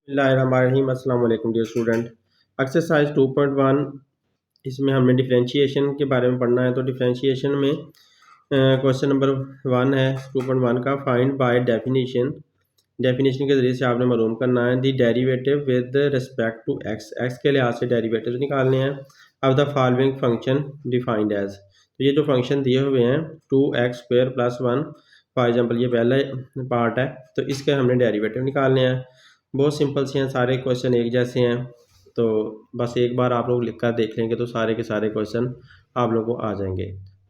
बिस्मिल्लाहिर्रहमानिर्रहीम। अस्सलाम वालेकुम डियर स्टूडेंट। एक्सरसाइज 2.1 इसमें हमने डिफरेंशिएशन के बारे में पढ़ना है। तो डिफरेंशिएशन में क्वेश्चन नंबर 1 है 2.1 का, फाइंड बाय डेफिनेशन। डेफिनेशन के ज़रिए से आपने मालूम करना है the derivative with respect to x. X के लिहाज से डेरिवेटिव निकालने हैं। अब the following function defined as, तो ये जो फंक्शन दिए हुए हैं 2x² + 1, फॉर एग्जांपल ये पहला पार्ट है, तो इसके हमने डेरिवेटिव निकालने हैं। बहुत सिंपल से हैं, सारे क्वेश्चन एक जैसे हैं, तो बस एक बार आप लोग लिख कर देख लेंगे तो सारे के सारे क्वेश्चन आप लोगों को आ जाएंगे।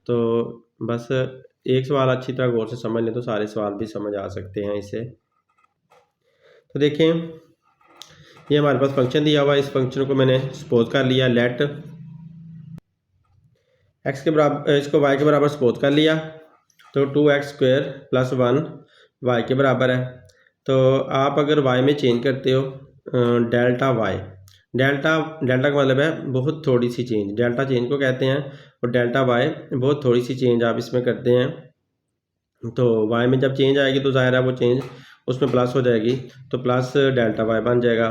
तो बस एक सवाल अच्छी तरह गौर से समझ लें तो सारे सवाल भी समझ आ सकते हैं इससे। तो देखें, ये हमारे पास फंक्शन दिया हुआ है। इस फंक्शन को मैंने सपोज कर लिया, लेट एक्स के बराबर, इसको वाई के बराबर सपोज कर लिया, तो 2x² + 1 वाई के बराबर है। तो आप अगर वाई में चेंज करते हो डेल्टा वाई, डेल्टा डेल्टा का मतलब है बहुत थोड़ी सी चेंज, डेल्टा चेंज को कहते हैं, और डेल्टा वाई बहुत थोड़ी सी चेंज आप इसमें करते हैं। तो वाई में जब चेंज आएगी तो ज़ाहिर है वो चेंज उसमें प्लस हो जाएगी, तो प्लस डेल्टा वाई बन जाएगा।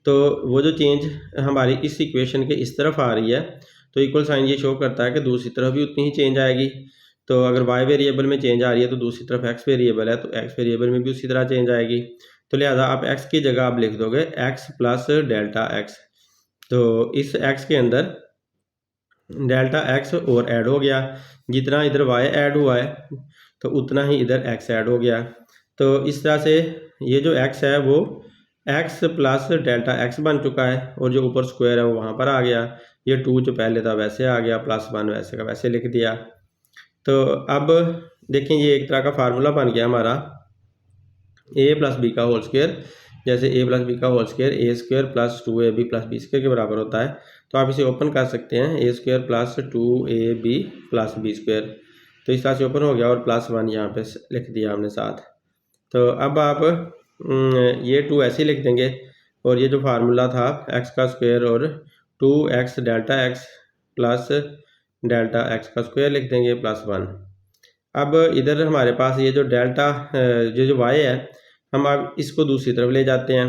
तो वो जो चेंज हमारी इस इक्वेशन के इस तरफ आ रही है, तो इक्वल साइन ये शो करता है कि दूसरी तरफ भी उतनी ही चेंज आएगी। तो अगर वाई वेरिएबल में चेंज आ रही है तो दूसरी तरफ एक्स वेरिएबल है, तो एक्स वेरिएबल में भी उसी तरह चेंज आएगी। तो लिहाजा आप एक्स की जगह आप लिख दोगे एक्स प्लस डेल्टा एक्स। तो इस एक्स के अंदर डेल्टा एक्स और ऐड हो गया, जितना इधर वाई ऐड हुआ है तो उतना ही इधर एक्स ऐड हो गया। तो इस तरह से ये जो एक्स है वो एक्स प्लस डेल्टा एक्स बन चुका है, और जो ऊपर स्क्वायर है वो वहाँ पर आ गया। ये 2 जो पहले था वैसे आ गया, +1 वैसे का वैसे लिख दिया। तो अब देखें, ये एक तरह का फार्मूला बन गया हमारा a + b का होल स्क्वायर। जैसे a + b का whole square a² + 2ab + b² के बराबर होता है, तो आप इसे ओपन कर सकते हैं, a² + 2ab + b²। तो इस तरह से ओपन हो गया, और +1 यहाँ पे लिख दिया हमने साथ। तो अब आप ये 2 ऐसे ही लिख देंगे, और ये जो फार्मूला था x का स्क्वायर और 2x delta x plus delta x का स्क्वायर लिख देंगे +1। अब इधर हमारे पास ये जो डेल्टा जो y है, हम अब इसको दूसरी तरफ ले जाते हैं।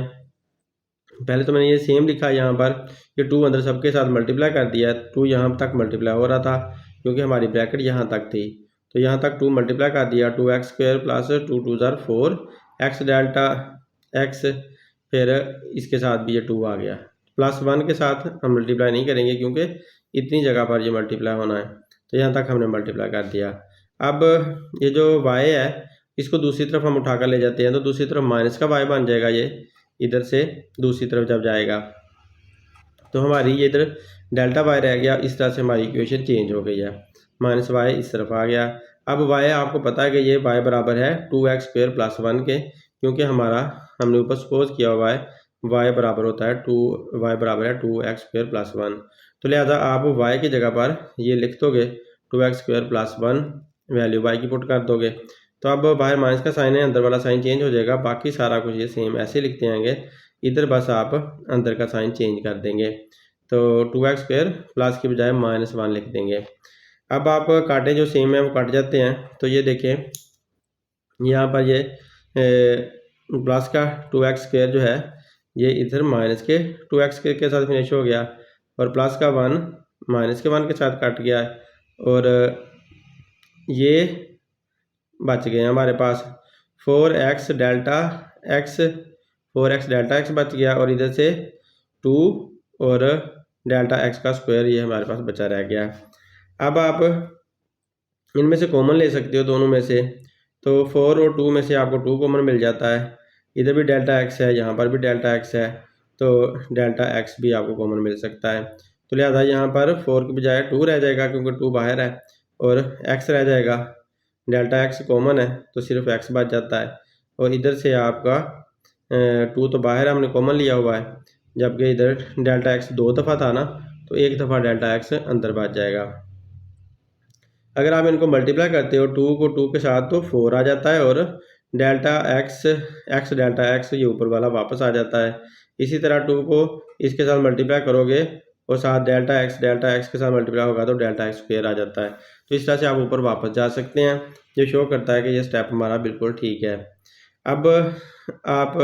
पहले तो मैंने ये सेम लिखा यहाँ पर, ये 2 अंदर सबके साथ मल्टीप्लाई कर दिया, 2 यहाँ तक मल्टीप्लाई हो रहा था क्योंकि हमारी ब्रैकेट यहाँ तक थी, तो यहाँ तक 2 मल्टीप्लाई कर दिया, 2x² + 2 2 ज़ार 4 x डेल्टा x, फिर इसके साथ भी ये 2 आ गया। +1 के साथ हम मल्टीप्लाई नहीं करेंगे क्योंकि इतनी जगह पर ये मल्टीप्लाई होना है, तो यहाँ तक हमने मल्टीप्लाई कर दिया। अब ये जो y है इसको दूसरी तरफ हम उठाकर ले जाते हैं, तो दूसरी तरफ माइनस का y बन जाएगा, ये इधर से दूसरी तरफ जब जाएगा तो हमारी ये इधर डेल्टा y रह गया। इस तरह से हमारी इक्वेशन चेंज हो गई है, -y इस तरफ आ गया। अब y आपको पता है कि ये y बराबर है 2x² + 1 के, क्योंकि हमारा हमने ऊपर सपोज किया हुआ है y बराबर होता है 2y बराबर है 2x² + 1। तो लिहाजा आप y की जगह पर ये लिख दोगे 2x² + 1, वैल्यू y की पुट कर दोगे। तो अब बाहर माइनस का साइन है, अंदर वाला साइन चेंज हो जाएगा, बाकी सारा कुछ ये सेम ऐसे लिखते आएंगे। इधर बस आप अंदर का साइन चेंज कर देंगे, तो 2x² प्लस की बजाय -1 लिख देंगे। अब आप कांटे जो सेम है वो कट जाते हैं, तो ये देखें यहाँ पर ये प्लस का 2x² जो है ये इधर माइनस के 2x² के साथ फिनिश हो गया, और प्लस का 1 माइनस के 1 के साथ कट गया, और ये बच गए हमारे पास 4x डेल्टा x बच गया, और इधर से 2 और डेल्टा x का स्क्वायर ये हमारे पास बचा रह गया। अब आप इनमें से कॉमन ले सकते हो दोनों में से, तो 4 और 2 में से आपको 2 कॉमन मिल जाता है। इधर भी डेल्टा x है, यहाँ पर भी डेल्टा x है, तो डेल्टा x भी आपको कॉमन मिल सकता है। तो लिहाजा यहाँ पर 4 की बजाय 2 रह जाएगा क्योंकि 2 बाहर है, और x रह जाएगा। डेल्टा x कॉमन है तो सिर्फ x बच जाता है, और इधर से आपका 2 तो बाहर हमने कॉमन लिया हुआ है, जबकि इधर डेल्टा x 2 दफ़ा था ना, तो 1 दफ़ा डेल्टा x अंदर बच जाएगा। अगर आप इनको मल्टीप्लाई करते हो 2 को 2 के साथ तो 4 आ जाता है, और डेल्टा x डेल्टा x ये ऊपर वाला वापस आ जाता है। इसी तरह 2 को इसके साथ मल्टीप्लाई करोगे और साथ डेल्टा x के साथ मल्टीप्लाई होगा तो डेल्टा x² आ जाता है। तो इस तरह से आप ऊपर वापस जा सकते हैं, जो शो करता है कि ये स्टेप हमारा बिल्कुल ठीक है। अब आप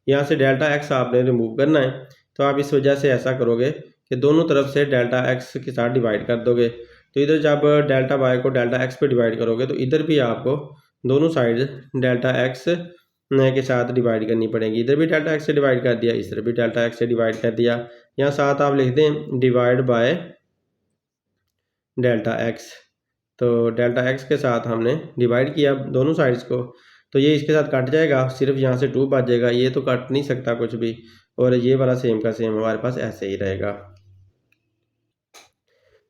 यहाँ से डेल्टा एक्स आपने रिमूव करना है, तो आप इस वजह से ऐसा करोगे कि दोनों तरफ से डेल्टा एक्स के साथ डिवाइड कर दोगे। तो इधर जब डेल्टा वाई को डेल्टा एक्स पे डिवाइड करोगे तो इधर भी आपको दोनों साइड डेल्टा एक्स के साथ डिवाइड करनी पड़ेगी। इधर भी डेल्टा एक्स से डिवाइड कर दिया, इधर भी डेल्टा एक्स से डिवाइड कर दिया। यहाँ साथ आप लिख दें डिवाइड बाय डेल्टा एक्स। तो डेल्टा एक्स के साथ हमने डिवाइड किया दोनों साइड्स को, तो ये इसके साथ कट जाएगा, सिर्फ यहाँ से 2 बच जाएगा, ये तो कट नहीं सकता कुछ भी, और ये वाला सेम का सेम हमारे पास ऐसे ही रहेगा।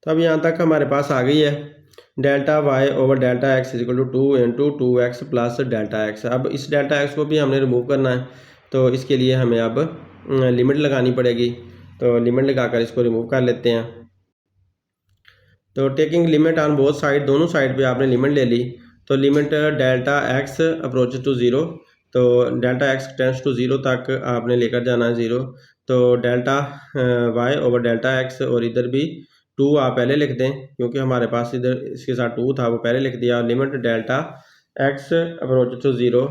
तो अब यहाँ तक हमारे पास आ गई है delta y over delta x is equal to 2 into 2x plus delta x. अब इस डेल्टा एक्स को भी हमने रिमूव करना है, तो इसके लिए हमें अब लिमिट लगानी पड़ेगी। तो लिमिट लगाकर इसको रिमूव कर लेते हैं। तो taking limit on both side, दोनों साइड पे आपने लिमिट ले ली। तो limit delta x approach to zero, तो delta x tends to zero तक आपने लेकर जाना है 0। तो delta y over delta x, और इधर भी 2 आप पहले लिख दें क्योंकि हमारे पास इधर इसके साथ 2 था, वो पहले लिख दिया। Limit delta x approach to zero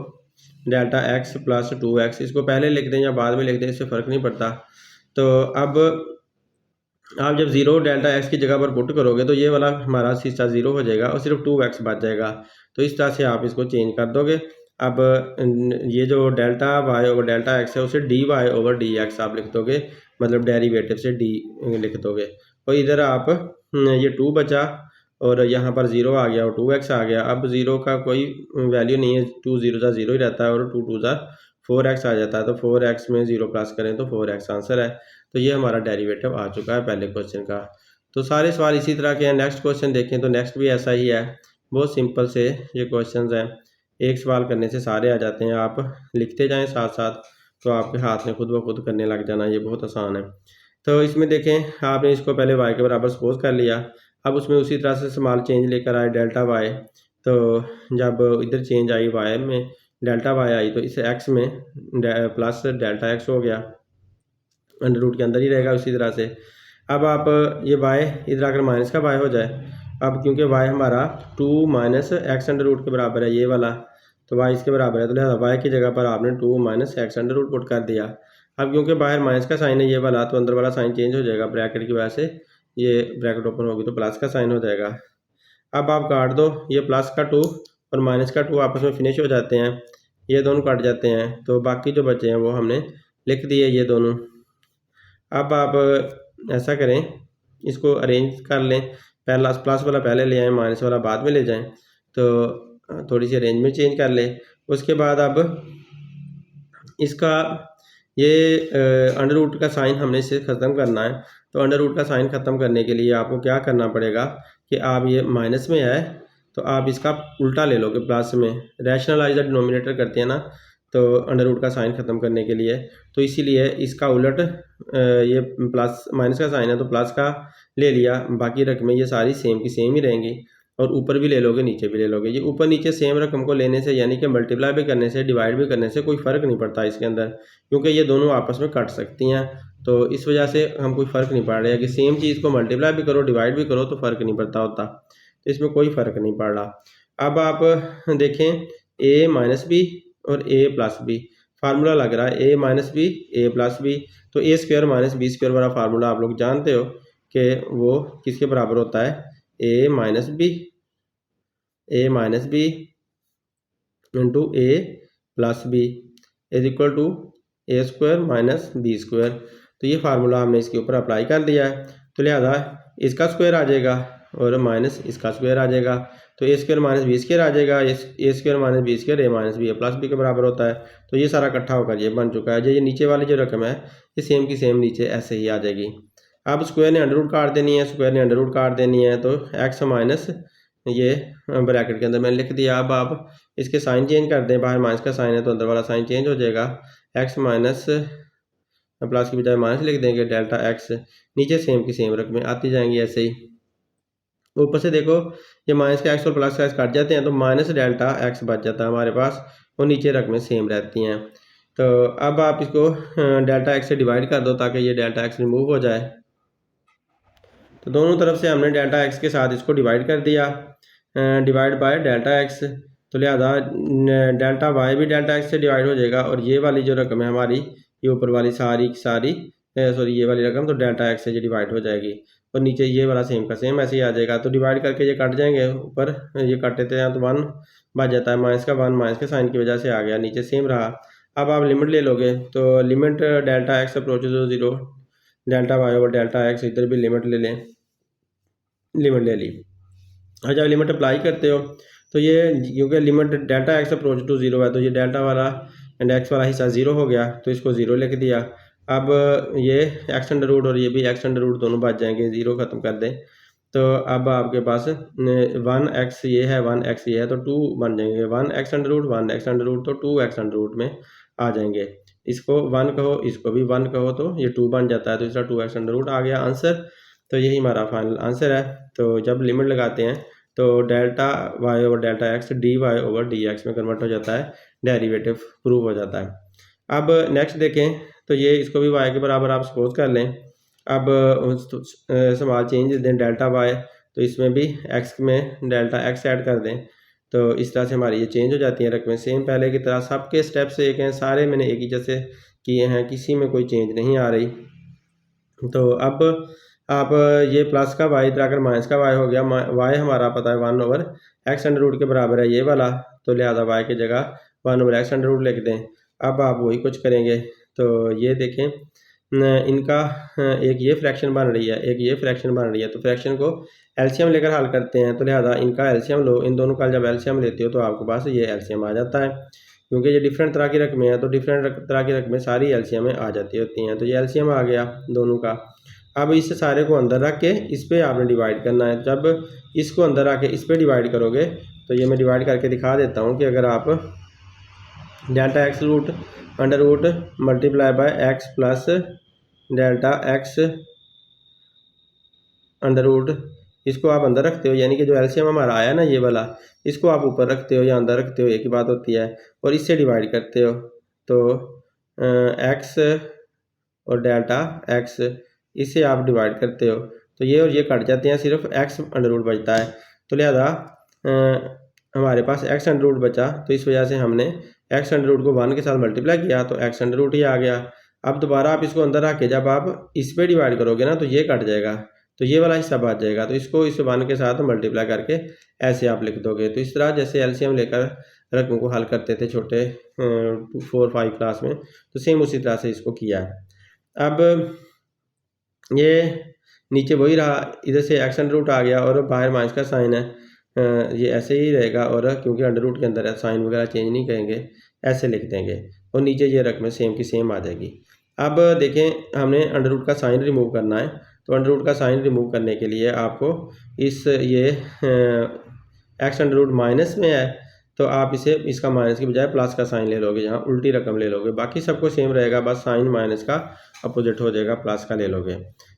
delta x plus 2x, इसको पहले लिख दें या बाद में लिख दें, इससे फ़र्क नहीं पड़ता। तो अब आप जब 0 डेल्टा एक्स की जगह पर पुट करोगे तो ये वाला हमारा हिस्सा 0 हो जाएगा और सिर्फ 2x बच जाएगा। तो इस तरह से आप इसको चेंज कर दोगे। अब ये जो delta y over delta x है उसे d y over d x आप लिख दोगे, मतलब डेरिवेटिव से डी लिख दोगे। और इधर आप ये 2 बचा और यहाँ पर 0 आ गया और 2x आ गया। अब 0 का कोई वैल्यू नहीं है, 2 0 ज़ा 0 ही रहता है और 2 2 ज़ा 4x आ जाता है। तो 4x में 0 प्लस करें तो 4x आंसर है। तो ये हमारा डेरिवेटिव आ चुका है पहले क्वेश्चन का। तो सारे सवाल इसी तरह के हैं। नेक्स्ट क्वेश्चन देखें तो नेक्स्ट भी ऐसा ही है, बहुत सिंपल से ये क्वेश्चन हैं, एक सवाल करने से सारे आ जाते हैं। आप लिखते जाएं साथ साथ तो आपके हाथ में खुद ब खुद करने लग जाना, ये बहुत आसान है। तो इसमें देखें आपने इसको पहले y के बराबर सपोज कर लिया, अब उसमें उसी तरह से स्मॉल चेंज लेकर आए डेल्टा y। तो जब इधर चेंज आई y में डेल्टा y आई तो इस x में प्लस डेल्टा x हो गया, अंडर रूट के अंदर ही रहेगा उसी तरह से। अब आप ये y इधर आकर माइनस का y हो जाए, अब क्योंकि y हमारा 2 माइनस एक्स अंडर रूट के बराबर है ये वाला, तो y इसके बराबर है, तो लिहाजा y की जगह पर आपने 2 minus x under root put कर दिया। अब क्योंकि बाहर माइनस का साइन है ये वाला, तो अंदर वाला साइन चेंज हो जाएगा ब्रैकेट की वजह से, ये ब्रैकेट ओपन होगी तो प्लस का साइन हो जाएगा। अब आप काट दो, ये प्लस का 2 और माइनस का 2 आपस में फिनिश हो जाते हैं, ये दोनों कट जाते हैं, तो बाकी जो बचे हैं वो हमने लिख दिए ये दोनों। अब आप ऐसा करें, इसको अरेंज कर लें, पहला प्लस वाला पहले ले आएँ, माइनस वाला बाद में ले जाएं, तो थोड़ी सी अरेंजमेंट चेंज कर लें। उसके बाद अब इसका ये अंडर रूट का साइन हमने इसे ख़त्म करना है। तो अंडर रूट का साइन ख़त्म करने के लिए आपको क्या करना पड़ेगा कि आप ये माइनस में है तो आप इसका उल्टा ले लोगे प्लस में, रैशनलाइज द डिनोमिनेटर करते हैं ना, तो अंडर रूट का साइन ख़त्म करने के लिए। तो इसीलिए इसका उलट ये प्लस माइनस का साइन है तो प्लस का ले लिया, बाकी रकमें ये सारी सेम की सेम ही रहेंगी, और ऊपर भी ले लोगे नीचे भी ले लोगे। ये ऊपर नीचे सेम रकम को लेने से, यानी कि मल्टीप्लाई भी करने से डिवाइड भी करने से कोई फ़र्क नहीं पड़ता इसके अंदर, क्योंकि ये दोनों आपस में कट सकती हैं। तो इस वजह से हम कोई फ़र्क नहीं पड़ रहा है कि सेम चीज़ को मल्टीप्लाई भी करो डिवाइड भी करो तो फ़र्क नहीं पड़ता होता, तो इसमें कोई फ़र्क नहीं पड़ रहा। अब आप देखें a माइनस बी और a प्लस बी फार्मूला लग रहा है, a minus b a plus b, तो a square minus b square वाला फार्मूला आप लोग जानते हो कि वो किसके बराबर होता है, a minus b into a plus b is equal to a square minus b square. तो ये फार्मूला हमने इसके ऊपर अप्लाई कर दिया है, तो लिहाजा इसका स्क्वायर आ जाएगा और माइनस इसका स्क्वायर आ जाएगा, तो a square minus b square आ जाएगा, ए square minus b square A minus b a plus B के बराबर होता है। तो ये सारा इकट्ठा होकर ये बन चुका है। ये नीचे वाली जो रकम है ये सेम की सेम नीचे ऐसे ही आ जाएगी। अब स्क्वायर ने अंडर रूट काट देनी है, स्क्वायर ने अंडर रूट काट देनी है, तो एक्स माइनस ये ब्रैकेट के अंदर मैंने लिख दिया। अब आप इसके साइन चेंज कर दें, बाहर माइनस का साइन है तो अंदर वाला साइन चेंज हो जाएगा, एक्स माइनस प्लस की बजाय माइनस लिख देंगे, डेल्टा एक्स नीचे सेम की सेम रकमें आती जाएंगी ऐसे ही। ऊपर से देखो ये माइनस का एक्स और प्लस का एक्स कट जाते हैं तो माइनस डेल्टा एक्स बच जाता है हमारे पास, और नीचे रकमें सेम रहती हैं। तो अब आप इसको डेल्टा एक्स से डिवाइड कर दो ताकि ये डेल्टा एक्स रिमूव हो जाए। तो दोनों तरफ से हमने डेल्टा एक्स के साथ इसको डिवाइड कर दिया, डिवाइड बाय डेल्टा एक्स। तो लिहाजा डेल्टा वाई भी डेल्टा एक्स से डिवाइड हो जाएगा, और ये वाली जो रकम है हमारी, ये ऊपर वाली सारी की सारी सॉरी ये वाली रकम तो डेल्टा एक्स से डिवाइड हो जाएगी, और नीचे ये वाला सेम का सेम ऐसे ही आ जाएगा। तो डिवाइड करके ये कट जाएंगे, ऊपर ये कट देते हैं तो 1 बच जाता है, माइनस का 1 माइनस के साइन की वजह से आ गया, नीचे सेम रहा। अब आप लिमिट ले लोगे, तो limit delta x approaches to 0, delta y over delta x, इधर भी लिमिट ले लें, लिमिट ले ली। और जब लिमिट अप्लाई करते हो तो ये क्योंकि limit delta x approach to 0 है, तो ये डेल्टा वाला एंड एक्स वाला हिस्सा 0 हो गया, तो इसको 0 लिख दिया। अब ये एक्स अंडर रूट और ये भी एक्स अंडर रूट दोनों बच जाएंगे, 0 ख़त्म कर दें, तो अब आपके पास 1x ये है, 1x ये है, तो 2 बन जाएंगे, 1x under root 1x under root, तो 2x अंडर रूट में आ जाएंगे। इसको 1 कहो, इसको भी 1 कहो, तो ये 2 बन जाता है, तो इसका 2x अंडर रूट आ गया आंसर। तो यही हमारा फाइनल आंसर है। तो जब लिमिट लगाते हैं तो delta y over delta x d y over d x में कन्वर्ट हो जाता है, डेरिवेटिव प्रूव हो जाता है। अब नेक्स्ट देखें, तो ये इसको भी वाई के बराबर आप सपोज कर लें। अब सवाल चेंज दें डेल्टा वाई, तो इसमें भी एक्स में डेल्टा एक्स ऐड कर दें, तो इस तरह से हमारी ये चेंज हो जाती हैं रकमें, सेम पहले की तरह सबके स्टेप्स एक हैं, सारे मैंने एक ही जैसे किए हैं, किसी में कोई चेंज नहीं आ रही। तो अब आप ये प्लस का वाई इधर आकर माइनस का वाई हो गया, वाई हमारा पता है 1 ओवर एक्स अंडर रूट के बराबर है ये वाला, तो लिहाजा वाई की जगह 1 ओवर एक्स अंडर रूट लिख दें। अब आप वही कुछ करेंगे, तो ये देखें इनका एक ये फ्रैक्शन बन रही है, एक ये फ्रैक्शन बन रही है, तो फ्रैक्शन को एलसीएम लेकर हल करते हैं, तो लिहाजा इनका एलसीएम लो, इन दोनों का जब एलसीएम लेते हो तो आपके पास ये एलसीएम आ जाता है, क्योंकि ये डिफरेंट तरह की रकमें हैं, तो डिफरेंट तरह की रकमें सारी एलसीएम में आ जाती होती हैं, तो ये एलसीएम आ गया दोनों का। अब इस सारे को अंदर रख के इस पर आपने डिवाइड करना है, जब इसको अंदर रख के इस पर डिवाइड करोगे, तो ये मैं डिवाइड करके दिखा देता हूँ कि अगर आप delta x root under root multiply by x plus delta x under root, इसको आप अंदर रखते हो, यानी कि जो एलसीएम हमारा आया ना ये वाला, इसको आप ऊपर रखते हो या अंदर रखते हो, एक ही बात होती है, और इससे डिवाइड करते हो, तो एक्स और डेल्टा एक्स, इससे आप डिवाइड करते हो, तो ये और ये कट जाते हैं, सिर्फ एक्स अंडर रूट बचता है, तो लिहाजा हमारे पास एक्स अंडर रूट बचा, तो इस वजह से हमने एक्स अंडर रूट को 1 के साथ मल्टीप्लाई किया, तो एक्स अंडर रूट ही आ गया। अब दोबारा आप इसको अंदर रख के जब आप इस पर डिवाइड करोगे ना, तो ये कट जाएगा, तो ये वाला हिस्सा बच जाएगा, तो इसको इस 1 के साथ मल्टीप्लाई करके ऐसे आप लिख दोगे। तो इस तरह जैसे एलसीएम लेकर रकम को हल करते थे छोटे 4-5 क्लास में, तो सेम उसी तरह से इसको किया है। अब ये नीचे वही रहा, इधर से एक्स अंडर रूट आ गया और बाहर माइनस का साइन है, ये ऐसे ही रहेगा, और क्योंकि अंडर रूट के अंदर है साइन वगैरह चेंज नहीं करेंगे, ऐसे लिख देंगे, और नीचे ये रकमें सेम की सेम आ जाएगी। अब देखें हमने अंडर रूट का साइन रिमूव करना है, तो अंडर रूट का साइन रिमूव करने के लिए आपको इस ये एक्स अंडर रूट माइनस में है, तो आप इसे इसका माइनस की बजाय प्लस का साइन ले लोगे, यहाँ उल्टी रकम ले लोगे, बाकी सबको सेम रहेगा, बस साइन माइनस का अपोजिट हो जाएगा, प्लस का ले लोगे।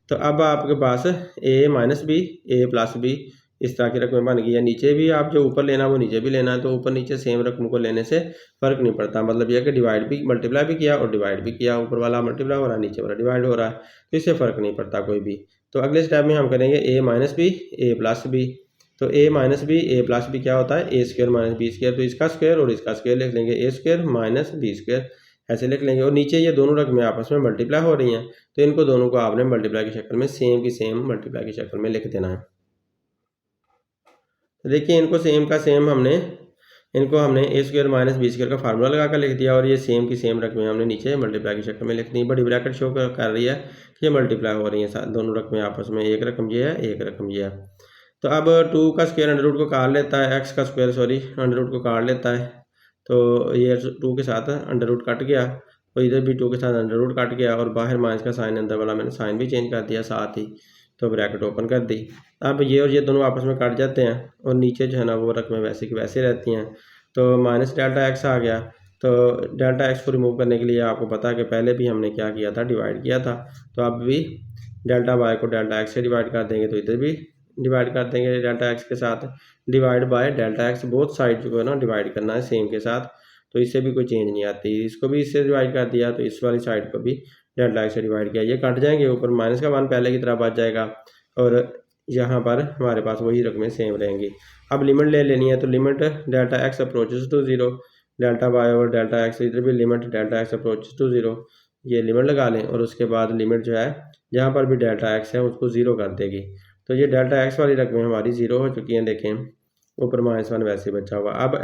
तो अब आपके पास ए minus b a plus B इस तरह की रकमें बन गई है। नीचे भी आप जो ऊपर लेना वो नीचे भी लेना है, तो ऊपर नीचे सेम रकम को लेने से फ़र्क नहीं पड़ता, मतलब यह कि डिवाइड भी मल्टीप्लाई भी किया और डिवाइड भी किया, ऊपर वाला मल्टीप्लाई हो रहा है नीचे वाला डिवाइड हो रहा है, तो इससे फ़र्क नहीं पड़ता कोई भी। तो अगले स्टेप में हम करेंगे ए minus b a plus b, तो ए minus b a plus B क्या होता है, ए स्क्वायर माइनस बी स्क्वायर, तो इसका स्क्वायर और इसका स्क्वायर लिख लेंगे, ए स्क्वायर माइनस बी स्क्वायर ऐसे लिख लेंगे, और नीचे ये दोनों रकमें आपस में मल्टीप्लाई हो रही हैं, तो इनको दोनों को आपने मल्टीप्लाई की शक्ल में सेम की सेम मल्टीप्लाई की शक्ल में लिख देना है। देखिए इनको सेम का सेम इनको हमने ए स्क्वायर माइनस बी स्क्वायर का फार्मूला लगा कर लिख दिया, और ये सेम की सेम रकमें हमने नीचे मल्टीप्लाई की शक्ल में लिख दी, बड़ी ब्रैकेट शो कर रही है कि ये मल्टीप्लाई हो रही हैं दोनों रकमें आपस में, एक रकम ये है एक रकम ये है। तो अब 2 का स्क्वायर अंडर रूट को काट लेता है, एक्स का स्क्वायर सॉरी अंडर रूट को काट लेता है, तो ये 2 के साथ अंडर रूट कट गया, और इधर भी 2 के साथ अंडर रूट कट गया, और बाहर माइनस का साइन अंदर वाला मैंने साइन भी चेंज कर दिया साथ ही, तो ब्रैकेट ओपन कर दी। अब ये और ये दोनों आपस में कट जाते हैं, और नीचे जो है ना वो रकमें वैसे की वैसे रहती हैं, तो माइनस डेल्टा एक्स आ गया। तो डेल्टा एक्स को रिमूव करने के लिए आपको पता है कि पहले भी हमने क्या किया था, डिवाइड किया था, तो अब भी डेल्टा वाई को डेल्टा एक्स से डिवाइड कर देंगे, तो इधर भी डिवाइड कर देंगे डेल्टा एक्स के साथ, divide by delta x, both side जो है ना डिवाइड करना है सेम के साथ, तो इससे भी कोई चेंज नहीं आती, इसको भी इससे डिवाइड कर दिया, तो इस वाली साइड को भी डेल्टा एक्स से डिवाइड किया, ये कट जाएंगे, ऊपर माइनस का 1 पहले की तरह बच जाएगा, और यहाँ पर हमारे पास वही रकमें सेम रहेंगी। अब लिमिट ले लेनी है, तो limit delta x approaches to zero, delta y और डेल्टा एक्स, इधर भी limit delta x approaches to zero, ये लिमिट लगा लें और उसके बाद लिमिट जो है जहाँ पर भी डेल्टा एक्स है उसको ज़ीरो कर देगी। तो ये डेल्टा एक्स वाली रकमें हमारी ज़ीरो हो चुकी हैं, देखें ऊपर -1 वैसे ही बचा हुआ। अब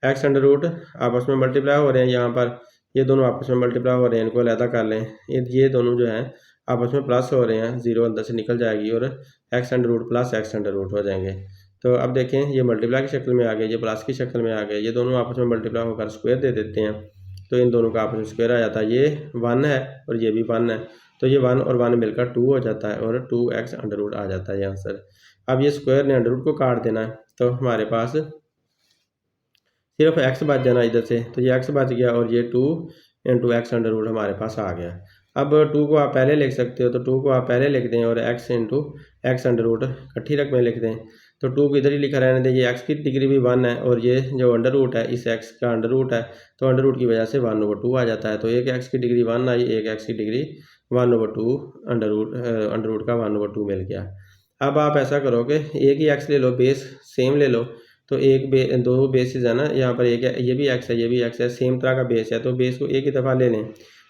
एक्स अंडर रूट आपस में मल्टीप्लाई हो रहे हैं, यहाँ पर ये दोनों आपस में मल्टीप्लाई हो रहे हैं, इनको अलहदा कर लें। ये दोनों जो हैं आपस में प्लस हो रहे हैं, ज़ीरो अंदर से निकल जाएगी और x under root plus x under root हो जाएंगे। तो अब देखें ये मल्टीप्लाई की शक्ल में आ गए, ये प्लस की शक्ल में आ गए, ये दोनों आपस में मल्टीप्लाई होकर स्क्वायर दे देते हैं, तो इन दोनों का आपस में स्क्वायर आ जाता है। ये 1 है और ये भी 1 है, तो ये 1 और 1 मिलकर 2 हो जाता है और 2x अंडर रूट आ जाता है ये आंसर। अब ये स्क्वायर ने अंडर रूट को काट देना है, तो हमारे पास सिर्फ x बच जाना इधर से, तो ये x बच गया और ये 2 इंटू एक्स अंडर रूट हमारे पास आ गया। अब 2 को आप पहले लिख सकते हो, तो 2 को आप पहले लिख दें और x into x under root इकट्ठी रकमें लिख दें। तो 2 को इधर ही लिखा रहने दें, ये x की डिग्री भी 1 है और ये जो अंडर रूट है इस x का अंडर रूट है, तो अंडर रूट की वजह से 1/2 आ जाता है। तो एक x की डिग्री 1 आई, एक x की डिग्री 1/2, अंडर रूट का 1/2 मिल गया। अब आप ऐसा करोगे, एक ही x ले लो, बेस सेम ले लो, तो दो बेसिस है ना, यहाँ पर एक है, ये भी x है ये भी x है, सेम तरह का बेस है, तो बेस को एक ही दफ़ा ले लें,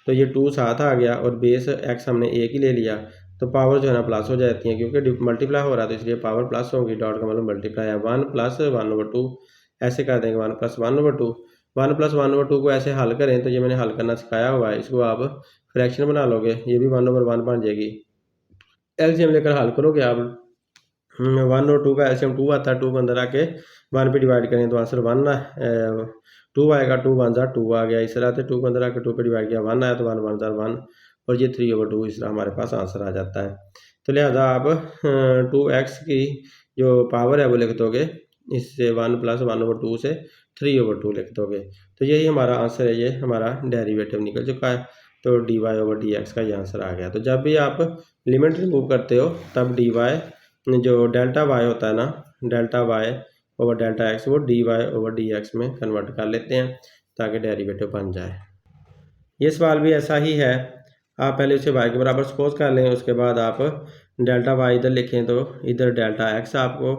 तो ये 2 साथ आ गया और बेस x हमने एक ही ले लिया, तो पावर जो है ना प्लस हो जाती है, क्योंकि मल्टीप्लाई हो रहा है तो इसलिए पावर प्लस होगी। डॉट का मतलब मल्टीप्लाई है, 1 + 1/2 ऐसे कर देंगे, 1 + 1/2। 1 + 1/2 को ऐसे हल करें, तो ये मैंने हल करना सिखाया हुआ है, इसको आप फ्रैक्शन बना लोगे, ये भी 1/1 बन जाएगी। एलसीएम लेकर हल करोगे आप, 1 और 2 का एलसीएम 2 आता है, 2 को अंदर आके 1 पे डिवाइड करें तो आंसर 1 2 आएगा, 2 1 ज़ा 2 आ गया। इस तरह से 2 को अंदर आके 2 पे डिवाइड किया, 1 आया तो 1 1 ज़ा 1 और ये 3/2 इस तरह हमारे पास आंसर आ जाता है। तो लिहाजा आप 2x की जो पावर है वो लिख दोगे, इससे 1 + 1/2 से 3/2 लिख दोगे, तो यही हमारा आंसर है, ये हमारा डेरिवेटिव निकल चुका है। तो dy/dx का ये आंसर आ गया। तो जब भी आप लिमिट रिमूव करते हो तब dy जो डेल्टा y होता है ना, डेल्टा y/डेल्टा x, वो dy/dx में कन्वर्ट कर लेते हैं ताकि डेरिवेटिव बन जाए। ये सवाल भी ऐसा ही है, आप पहले उसे y के बराबर सपोज कर लें, उसके बाद आप डेल्टा y इधर लिखें, तो इधर डेल्टा x आपको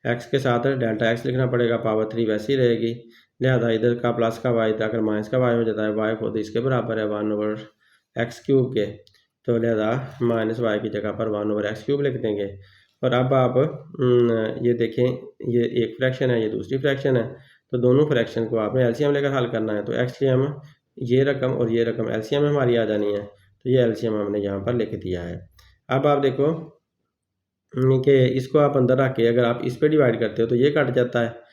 x के साथ डेल्टा x लिखना पड़ेगा, पावर 3 वैसी ही रहेगी, लिहाजा इधर का प्लस का y अगर माइनस का y हो जाता है, y खुद इसके बराबर है 1/x³ के, तो लिहाजा -y की जगह पर 1/x³ लिख देंगे। और अब आप ये देखें, ये एक फ्रैक्शन है, ये दूसरी फ्रैक्शन है, तो दोनों फ्रैक्शन को आपने एलसीएम लेकर हल करना है। तो एलसीएम ये रकम और ये रकम एलसीएम में हमारी आ जानी है, तो ये एलसीएम हमने यहाँ पर लिख दिया है। अब आप देखो कि इसको आप अंदर रख के अगर आप इस पे डिवाइड करते हो तो ये कट जाता है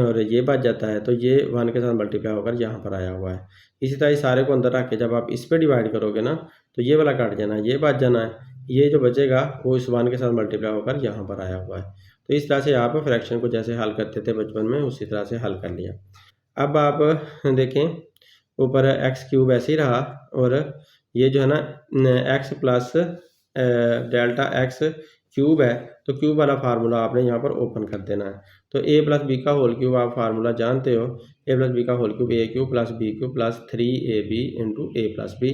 और ये बच जाता है, तो ये 1 के साथ मल्टीप्लाई होकर यहाँ पर आया हुआ है। इसी तरह सारे को अंदर रख के जब आप इस पे डिवाइड करोगे ना, तो ये वाला कट जाना है, ये बच जाना है, ये जो बचेगा वो इस 1 के साथ मल्टीप्लाई होकर यहाँ पर आया हुआ है। तो इस तरह से आप फ्रैक्शन को जैसे हल करते थे बचपन में, उसी तरह से हल कर लिया। अब आप देखें, ऊपर x³ ऐसे ही रहा और ये जो है ना x प्लस डेल्टा x³ है, तो क्यूब वाला फार्मूला आपने यहाँ पर ओपन कर देना है। तो a + b का होल क्यूब आप फार्मूला जानते हो, a + b का whole cube a³ + b³ + 3ab × a + b।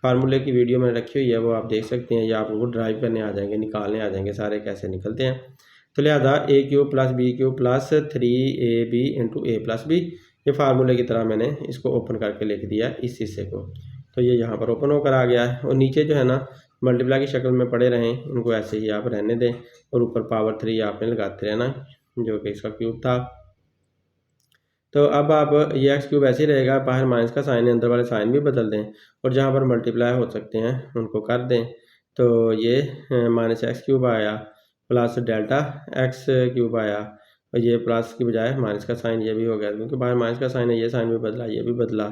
फार्मूले की वीडियो मैंने रखी हुई है, वो आप देख सकते हैं, या आपको ड्राइव करने आ जाएंगे, निकालने आ जाएंगे सारे कैसे निकलते हैं। तो लिहाजा a³ + b³ + 3ab × a + b, ये फार्मूले की तरह मैंने इसको ओपन करके लिख दिया इस हिस्से को, तो ये यहाँ पर ओपन होकर आ गया है। और नीचे जो है ना मल्टीप्लाई की शक्ल में पड़े रहें, इनको ऐसे ही आप रहने दें और ऊपर पावर 3 आपने लगाते रहना, जो कि इसका क्यूब था। तो अब आप ये x³ ऐसे ही रहेगा, बाहर माइनस का साइन है, अंदर वाले साइन भी बदल दें और जहाँ पर मल्टीप्लाई हो सकते हैं उनको कर दें। तो ये -x³ आया प्लस डेल्टा x³ आया, और ये प्लस की बजाय माइनस का साइन ये भी हो गया, क्योंकि बाहर माइनस का साइन है, ये साइन भी बदला, ये भी बदला,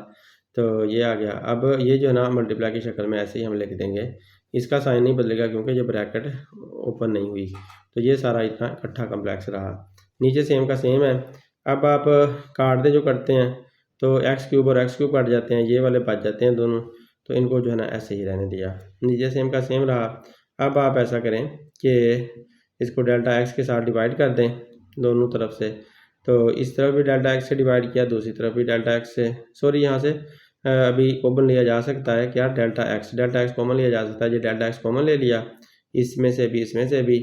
तो ये आ गया। अब ये जो है ना मल्टीप्लाई की शक्ल में ऐसे ही हम लिख देंगे, इसका साइन नहीं बदलेगा क्योंकि ये ब्रैकेट ओपन नहीं हुई, तो ये सारा इतना इकट्ठा कम्प्लेक्स रहा। नीचे सेम का सेम है। अब आप काट दे जो करते हैं, तो x³ और x³ कट जाते हैं, ये वाले बच जाते हैं दोनों, तो इनको जो है ना ऐसे ही रहने दिया, नीचे सेम का सेम रहा। अब आप ऐसा करें कि इसको डेल्टा x के साथ डिवाइड कर दें दोनों तरफ से, तो इस तरफ भी डेल्टा x से डिवाइड किया, दूसरी तरफ भी डेल्टा x से, सॉरी यहाँ से अभी कॉमन लिया जा सकता है, क्या डेल्टा x कॉमन लिया जा सकता है, ये डेल्टा x कॉमन ले लिया, इसमें से भी इसमें से भी,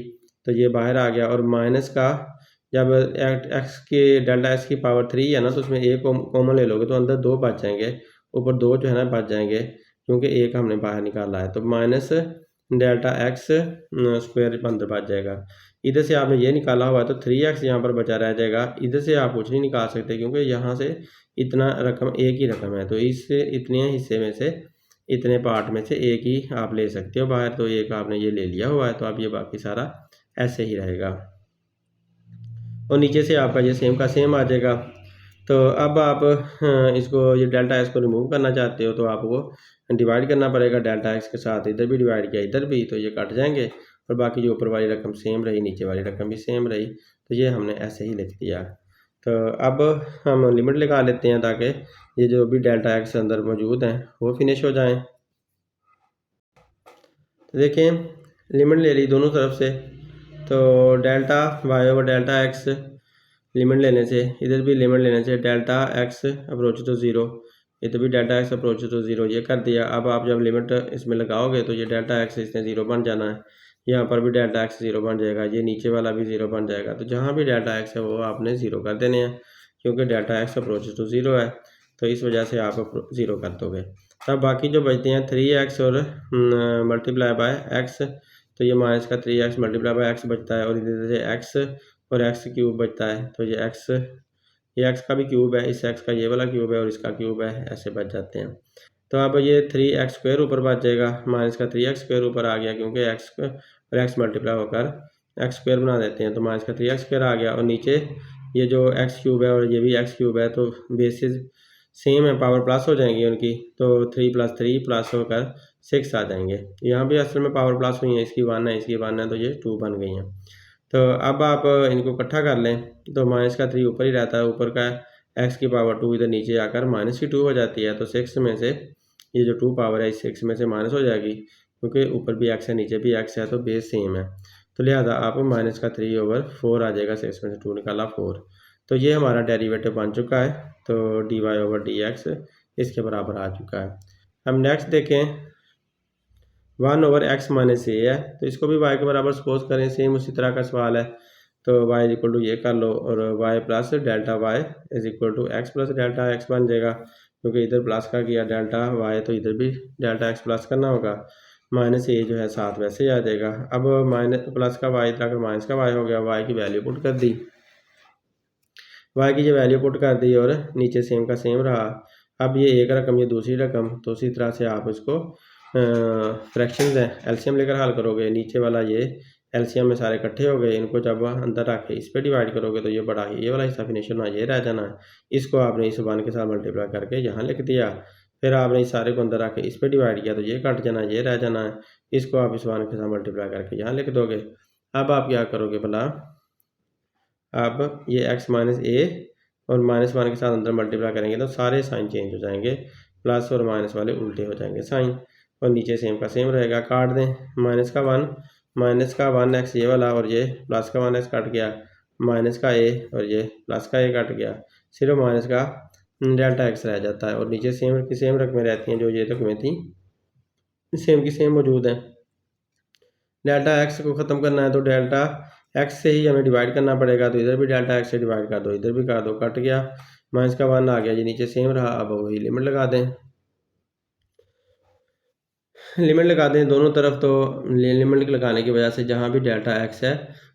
तो ये बाहर आ गया। और माइनस का जब एक्स की डेल्टा एक्स की पावर 3 है ना, तो उसमें एक कॉमन ले लोगे तो अंदर 2 बच जाएंगे, ऊपर 2 जो है ना बच जाएंगे, क्योंकि एक हमने बाहर निकाला है। तो माइनस डेल्टा एक्स स्क्वायर अंदर बच जाएगा। इधर से आपने ये निकाला हुआ है तो 3x यहाँ पर बचा रह जाएगा। इधर से आप कुछ नहीं निकाल सकते, क्योंकि यहाँ से इतना रकम एक ही रकम है, तो इस इतने हिस्से में से इतने पार्ट में से एक ही आप ले सकते हो बाहर। तो एक आपने ये ले लिया हुआ है, तो अब ये बाकी सारा ऐसे ही रहेगा और नीचे से आपका ये सेम का सेम आ जाएगा। तो अब आप इसको ये डेल्टा एक्स को रिमूव करना चाहते हो तो आपको डिवाइड करना पड़ेगा डेल्टा एक्स के साथ। इधर भी डिवाइड किया, इधर भी, तो ये कट जाएंगे और बाकी जो ऊपर वाली रकम सेम रही, नीचे वाली रकम भी सेम रही। तो ये हमने ऐसे ही लिख दिया। तो अब हम लिमिट लगा लेते हैं ताकि ये जो भी डेल्टा एक्स अंदर मौजूद हैं वो फिनिश हो जाएं। तो देखें, लिमिट ले ली दोनों तरफ से, तो delta y over delta x limit लेने से, इधर भी लिमिट लेने से delta x approach to zero, इधर भी delta x approach to zero, ये कर दिया। अब आप जब लिमिट इसमें लगाओगे तो ये डेल्टा एक्स इसने ज़ीरो बन जाना है, यहाँ पर भी डेल्टा एक्स ज़ीरो बन जाएगा, ये नीचे वाला भी ज़ीरो बन जाएगा। तो जहाँ भी डेल्टा एक्स है वो आपने ज़ीरो कर देने हैं, क्योंकि delta x approach to zero है, तो इस वजह से आप ज़ीरो कर दोगे। तब बाकी जो बचते हैं 3x और मल्टीप्लाई बाय एक्स, तो ये माइनस का 3x मल्टीप्लाई बाय एक्स बचता है, और इधर से एक्स और एक्स क्यूब बचता है, तो ये एक्स का भी क्यूब है, इस एक्स का ये वाला क्यूब है और इसका क्यूब है, ऐसे बच जाते हैं। तो अब ये 3x स्क्वायर ऊपर बच जाएगा, माइनस का 3x स्क्वायर ऊपर आ गया, क्योंकि एक्स और एक्स मल्टीप्लाई होकर एक्स स्क्वायर बना देते हैं, तो माइनस का 3x स्क्वायर आ गया। और नीचे ये जो एक्स क्यूब है और ये भी एक्स क्यूब है, तो बेसिस सेम है, पावर प्लस हो जाएंगी उनकी, तो 3 + 3 प्लस होकर 6 आ जाएंगे। यहाँ भी असल में पावर प्लस हुई है, इसकी 1 है, इसकी 1 है, तो ये 2 बन गई हैं। तो अब आप इनको इकट्ठा कर लें, तो माइनस का 3 ऊपर ही रहता है, ऊपर का एक्स की पावर 2 इधर नीचे आकर माइनस की 2 हो जाती है। तो 6 में से ये जो 2 पावर है इस 6 में से माइनस हो जाएगी, क्योंकि ऊपर भी एक्स है नीचे भी एक्स है, तो बेस सेम है। तो लिहाजा आप माइनस का 3/4 आ जाएगा, 6 में से 2 निकाला 4। तो ये हमारा डेरिवेटिव बन चुका है, तो dy/dx इसके बराबर आ चुका है। हम नेक्स्ट देखें, 1/x - a है, तो इसको भी y के बराबर सपोज करें, सेम उसी तरह का सवाल है। तो y = ये कर लो, और y + delta y = x + delta x बन जाएगा, क्योंकि इधर प्लस का किया डेल्टा y, तो इधर भी डेल्टा x प्लस करना होगा। माइनस a जो है साथ वैसे ही आ जाएगा। अब माइनस प्लस का y इधर माइनस का y हो गया, y की वैल्यू पुट कर दी, y की जो वैल्यू पुट कर दी और नीचे सेम का सेम रहा। अब ये एक रकम, ये दूसरी रकम, तो उसी तरह से आप इसको फ्रैक्शंस हैं, एलसीएम लेकर हल करोगे। नीचे वाला ये एलसीएम में सारे इकट्ठे हो गए, इनको जब अंदर रख के इस पर डिवाइड करोगे तो ये बड़ा ये वाला हिस्सा फिनिश होना, ये रह जाना है। इसको आपने इस 1 के साथ मल्टीप्लाई करके यहाँ लिख दिया, फिर आपने इस सारे को अंदर रख के इस पर डिवाइड किया, तो ये कट जाना, ये रह जाना है। इसको आप इस 1 के साथ मल्टीप्लाई करके यहाँ लिख दोगे। अब आप क्या करोगे भला, अब ये x - a और -1 के साथ अंदर मल्टीप्लाई करेंगे तो सारे साइन चेंज हो जाएंगे, प्लस और माइनस वाले उल्टे हो जाएंगे साइन, और नीचे सेम का सेम रहेगा। काट दें, माइनस का 1x ये वाला, और ये प्लस का 1x कट गया, माइनस का a और ये प्लस का a कट गया, सिर्फ माइनस का डेल्टा x रह जाता है, और नीचे सेम की सेम रकमें रहती हैं, जो ये रकमें थी सेम की सेम मौजूद हैं। डेल्टा x को ख़त्म करना है तो डेल्टा x से ही हमें डिवाइड करना पड़ेगा, तो इधर भी डेल्टा x से डिवाइड कर दो, इधर भी कर दो, कट गया, माइनस का 1 आ गया, ये नीचे सेम रहा। अब वही लिमिट लगा दें, दोनों तरफ। तो लिमिट लगाने की वजह से जहाँ भी डेल्टा x है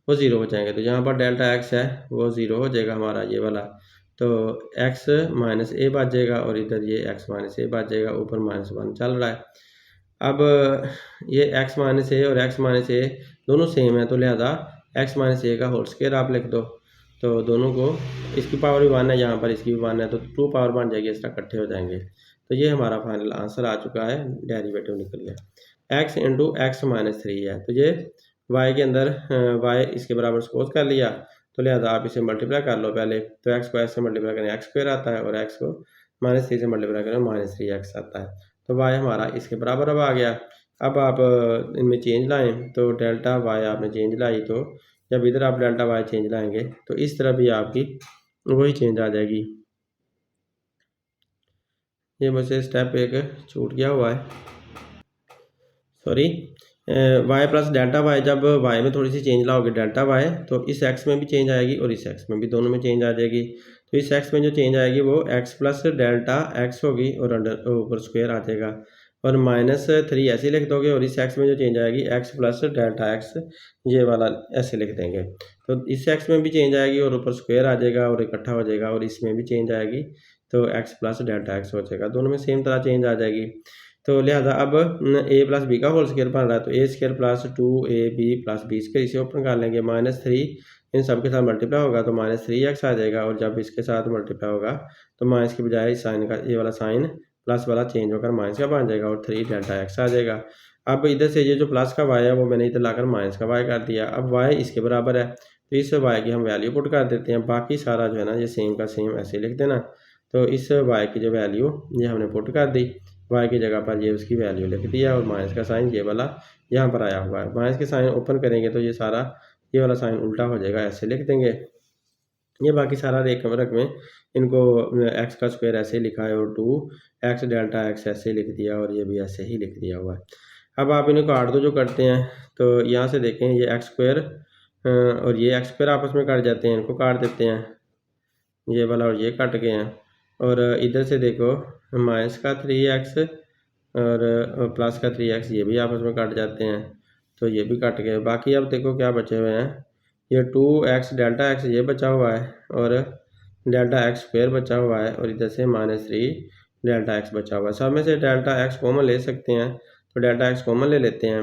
वो ज़ीरो हो जाएंगे, तो जहाँ पर डेल्टा x है वो ज़ीरो हो जाएगा हमारा ये वाला, तो x - a बच जाएगा, और इधर ये x - a बच जाएगा, ऊपर -1 चल रहा है। अब ये x - a और x - a दोनों सेम है, तो लिहाजा x - a का होल स्क्वायर आप लिख दो, तो दोनों को, इसकी पावर भी 1 है, यहाँ पर इसकी भी 1 है, तो 2 पावर बन जाएगी, इस तरह इकट्ठे हो जाएंगे। तो ये हमारा फाइनल आंसर आ चुका है, डेरिवेटिव निकल गया। x × x - 3 है, तो ये y के अंदर y इसके बराबर सपोज कर लिया, तो लिहाजा आप इसे मल्टीप्लाई कर लो पहले, तो x को x से मल्टीप्लाई करें x² आता है, और x को -3 से मल्टीप्लाई करें -3x आता है, तो y हमारा इसके बराबर अब आ गया। अब आप इनमें चेंज लाएं, तो डेल्टा y आपने चेंज लाई, तो जब इधर आप डेल्टा y चेंज लाएंगे तो इस तरह भी आपकी वही चेंज आ जाएगी। ये मुझसे स्टेप एक छूट गया हुआ है, sorry. Y plus delta y, जब वाई में थोड़ी सी चेंज लाओगे डेल्टा वाई, तो इस एक्स में भी चेंज आएगी और इस एक्स में भी, दोनों में चेंज आ जाएगी। तो इस एक्स में जो चेंज आएगी वो एक्स प्लस डेल्टा एक्स होगी और अंडर ऊपर स्क्वायर आ जाएगा, और -3 ऐसे लिख दोगे, और इस एक्स में जो चेंज आएगी एक्स प्लस डेल्टा एक्स, ये वाला ऐसे लिख देंगे। तो इस एक्स में भी चेंज आएगी और ऊपर स्क्वायर आ जाएगा और इकट्ठा हो जाएगा, और इसमें भी चेंज आएगी तो एक्स प्लस डेल्टा एक्स हो जाएगा, दोनों में सेम तरह चेंज आ जाएगी। तो लिहाजा अब ए प्लस बी का होल स्क्वायर बन रहा है, तो a square plus 2ab plus b square, इसे ओपन कर लेंगे। -3 इन सब के साथ मल्टीप्लाई होगा तो -3x आ जाएगा, और जब इसके साथ मल्टीप्लाई होगा तो माइनस के बजाय इस साइन का, ये वाला साइन प्लस वाला चेंज होकर माइनस का बन जाएगा और 3 डेल्टा एक्स आ जाएगा। अब इधर से ये जो प्लस का वाई है वो मैंने इधर लाकर माइनस का वाई कर दिया। अब वाई इसके बराबर है, तो इस वाई की हम वैल्यू पुट कर देते हैं। बाकी सारा जो है ना ये सेम का सेम ऐसे लिख देना। तो इस वाई की जो वैल्यू ये हमने पुट कर दी, वाई की जगह पर ये उसकी वैल्यू लिख दिया, और माइनस का साइन ये वाला यहाँ पर आया हुआ है। माइनस के साइन ओपन करेंगे तो ये सारा ये वाला साइन उल्टा हो जाएगा, ऐसे लिख देंगे। ये बाकी सारा रकमें इनको एक्स का स्क्वायर ऐसे लिखा है, और 2x डेल्टा एक्स ऐसे लिख दिया, और ये भी ऐसे ही लिख दिया हुआ है। अब आप इन्हें काट दो जो करते हैं, तो यहाँ से देखें ये एक्स स्क्वायर और ये एक्स स्क्वायर आपस में काट जाते हैं, इनको काट देते हैं, ये वाला और ये कट गए हैं। और इधर से देखो माइनस का 3x और प्लस का 3x, ये भी आपस में कट जाते हैं, तो ये भी कट गए। बाकी अब देखो क्या बचे हुए हैं, ये 2x डेल्टा एक्स ये बचा हुआ है, और डेल्टा एक्स स्क्वायर बचा हुआ है, और इधर से -3 डेल्टा एक्स बचा हुआ है। सब में से डेल्टा एक्स कॉमन ले सकते हैं, तो डेल्टा एक्स कॉमन ले लेते हैं,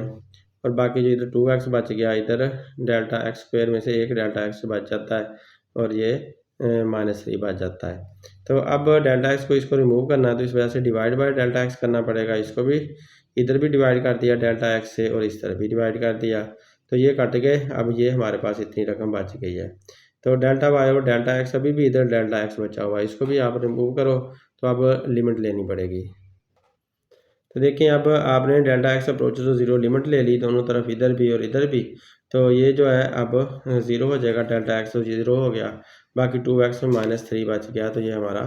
और बाकी जो इधर 2x बच गया, इधर डेल्टा एक्स स्क्वायर में से एक डेल्टा एक्स बच जाता है, और ये -3 बच जाता है। तो अब डेल्टा एक्स को इसको रिमूव करना है, तो इस वजह से डिवाइड बाय डेल्टा एक्स करना पड़ेगा। इसको भी इधर भी डिवाइड कर दिया डेल्टा एक्स से, और इस तरफ भी डिवाइड कर दिया, तो ये कट गए। अब ये हमारे पास इतनी रकम बच गई है। तो डेल्टा वाई और डेल्टा एक्स, अभी भी इधर डेल्टा एक्स बचा हुआ है, इसको भी आप रिमूव करो, तो अब लिमिट लेनी पड़ेगी। तो देखिए अब आपने डेल्टा एक्स अप्रोच तो 0 लिमिट ले ली, दोनों तरफ इधर भी और इधर भी, तो ये जो है अब 0 हो जाएगा, डेल्टा एक्स तो 0 हो गया, बाकी 2x में -3 बच गया, तो ये हमारा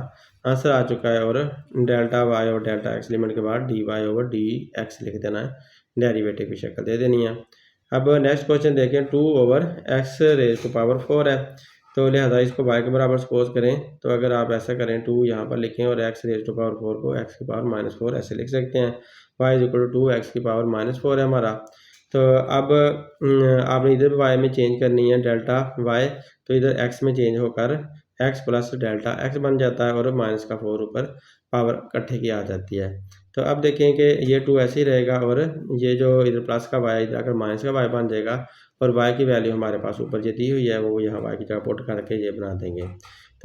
आंसर आ चुका है। और डेल्टा वाई और डेल्टा एक्स लिमिट के बाद dy/dx लिख देना है, डेरिवेटिव की शक्ल दे देनी है। अब नेक्स्ट क्वेश्चन देखें, 2/x⁴ है, तो लिहाजा इसको y के बराबर सपोज करें, तो अगर आप ऐसा करें 2 यहाँ पर लिखें और x⁴ को x⁻⁻4 ऐसे लिख सकते हैं, y = 2x⁻⁻4 है हमारा। तो अब आपने इधर भी y में चेंज करनी है डेल्टा y, तो इधर x में चेंज होकर x प्लस डेल्टा x बन जाता है, और -4 ऊपर पावर इकट्ठे की आ जाती है। तो अब देखें कि ये 2 ऐसे ही रहेगा, और ये जो इधर प्लस का y इधर आकर माइनस का y बन जाएगा, और y की वैल्यू हमारे पास ऊपर जो दी हुई है वो यहाँ y की जगह पुट करके ये बना देंगे।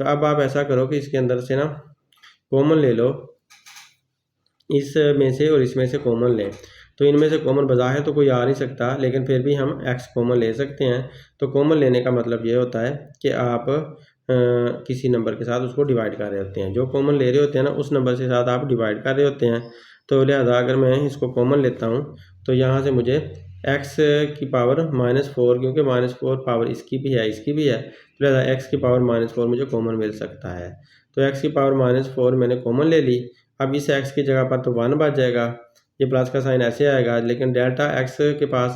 तो अब आप ऐसा करो कि इसके अंदर से ना कॉमन ले लो, इस में से और इसमें से कॉमन लें। तो इनमें से कॉमन बज़ाहिर तो कोई आ नहीं सकता, लेकिन फिर भी हम x कॉमन ले सकते हैं। तो कॉमन लेने का मतलब ये होता है कि आप किसी नंबर के साथ उसको डिवाइड कर रहे होते हैं, जो कॉमन ले रहे होते हैं ना उस नंबर के साथ आप डिवाइड कर रहे होते हैं। तो लिहाजा अगर मैं इसको कॉमन लेता हूँ, तो यहाँ से मुझे x की पावर -4, क्योंकि -4 पावर इसकी भी है इसकी भी है, तो लिहाजा x की पावर -4 मुझे कॉमन मिल सकता है। तो x की पावर -4 मैंने कॉमन ले ली। अब इस x की जगह पर तो 1 बच जाएगा, ये प्लस का साइन ऐसे आएगा, लेकिन डेल्टा x के पास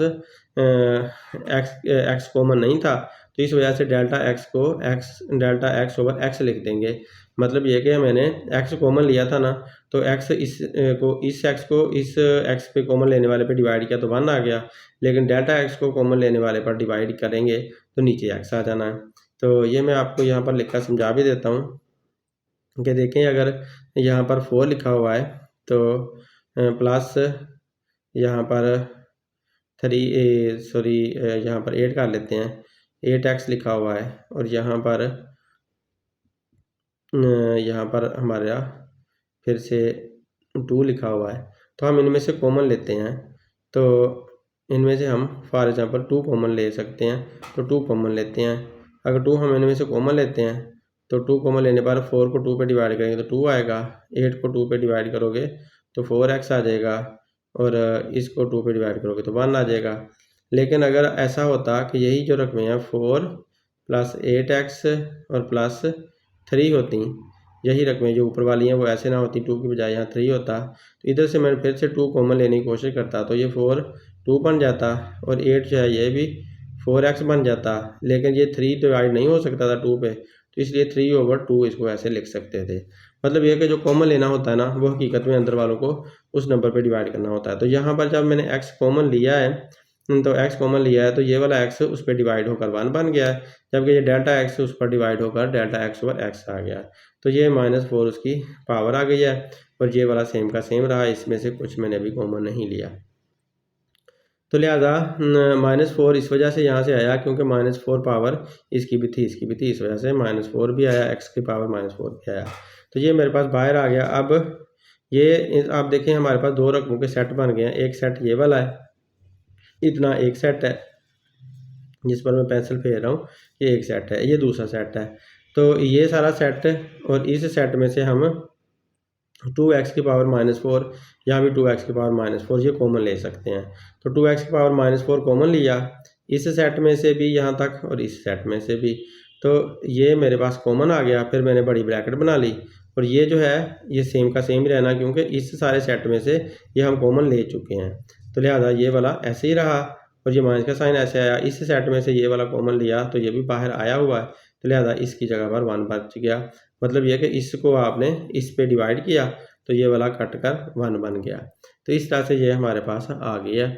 x कॉमन नहीं था, तो इस वजह से डेल्टा x को डेल्टा x/x लिख देंगे। मतलब ये कि मैंने x कॉमन लिया था ना, तो x इस x को इस x पे कॉमन लेने वाले पे डिवाइड किया तो 1 आ गया, लेकिन डेल्टा x को कॉमन लेने वाले पर डिवाइड करेंगे तो नीचे x आ जाना है। तो ये मैं आपको यहाँ पर लिखकर समझा भी देता हूँ कि देखें, अगर यहाँ पर 4 लिखा हुआ है, तो प्लस यहाँ पर 8 कर लेते हैं, 8x लिखा हुआ है, और यहाँ पर हमारा फिर से 2 लिखा हुआ है। तो हम इनमें से कॉमन लेते हैं, तो इनमें से हम फॉर एग्जांपल 2 कॉमन ले सकते हैं, तो 2 कॉमन लेते हैं। अगर 2 हम इनमें से कॉमन लेते हैं, तो 2 कॉमन लेने पर 4 को 2 पे डिवाइड करेंगे तो 2 आएगा, 8 को 2 पे डिवाइड करोगे तो 4x आ जाएगा, और इसको 2 पे डिवाइड करोगे तो 1 आ जाएगा। लेकिन अगर ऐसा होता कि यही जो रकमें हैं 4 + 8x और +3 होती, यही रकमें जो ऊपर वाली हैं वो ऐसे ना होती, 2 की बजाय यहाँ 3 होता। तो इधर से मैं फिर से 2 कॉमन लेने की कोशिश करता तो ये 4 2 बन जाता और 8 जो है ये भी 4x बन जाता, लेकिन ये 3 डिवाइड नहीं हो सकता था 2 पे, तो इसलिए 3/2 इसको ऐसे लिख सकते थे। मतलब ये कि जो कॉमन लेना होता है ना वो हकीकत में अंदर वालों को उस नंबर पे डिवाइड करना होता है। तो यहाँ पर जब मैंने x कॉमन लिया है तो x कॉमन लिया है तो ये वाला x उस पर डिवाइड होकर 1 बन गया है, जबकि ये डेल्टा x उस पर डिवाइड होकर डेल्टा x/x आ गया। तो ये -4 उसकी पावर आ गई है और ये वाला सेम का सेम रहा, इसमें से कुछ मैंने अभी कॉमन नहीं लिया। तो लिहाजा -4 इस वजह से यहाँ से आया क्योंकि -4 पावर इसकी भी थी, इसकी भी थी, इस वजह से -4 भी आया, x की पावर -4 भी आया। तो ये मेरे पास बाहर आ गया। अब ये आप देखें हमारे पास 2 रकमों के सेट बन गए हैं। एक सेट ये वाला है, इतना एक सेट है जिस पर मैं पेंसिल फेर रहा हूँ, ये एक सेट है, ये दूसरा सेट है। तो ये सारा सेट और इस सेट में से हम 2x की पावर -4 यहाँ भी 2x की पावर -4 ये कॉमन ले सकते हैं। तो 2x की पावर -4 कॉमन लिया इस सेट में से भी यहाँ तक और इस सेट में से भी, तो ये मेरे पास कॉमन आ गया। फिर मैंने बड़ी ब्रैकेट बना ली और ये जो है ये सेम का सेम ही रहना क्योंकि इस सारे सेट में से ये हम कॉमन ले चुके हैं। तो लिहाजा ये वाला ऐसे ही रहा और ये माइनस का साइन ऐसे आया। इस सेट में से ये वाला कॉमन लिया तो ये भी बाहर आया हुआ है, तो लिहाजा इसकी जगह पर 1 बच गया। मतलब ये कि इसको आपने इस पे डिवाइड किया तो ये वाला कट कर 1 बन गया। तो इस तरह से ये हमारे पास आ गई है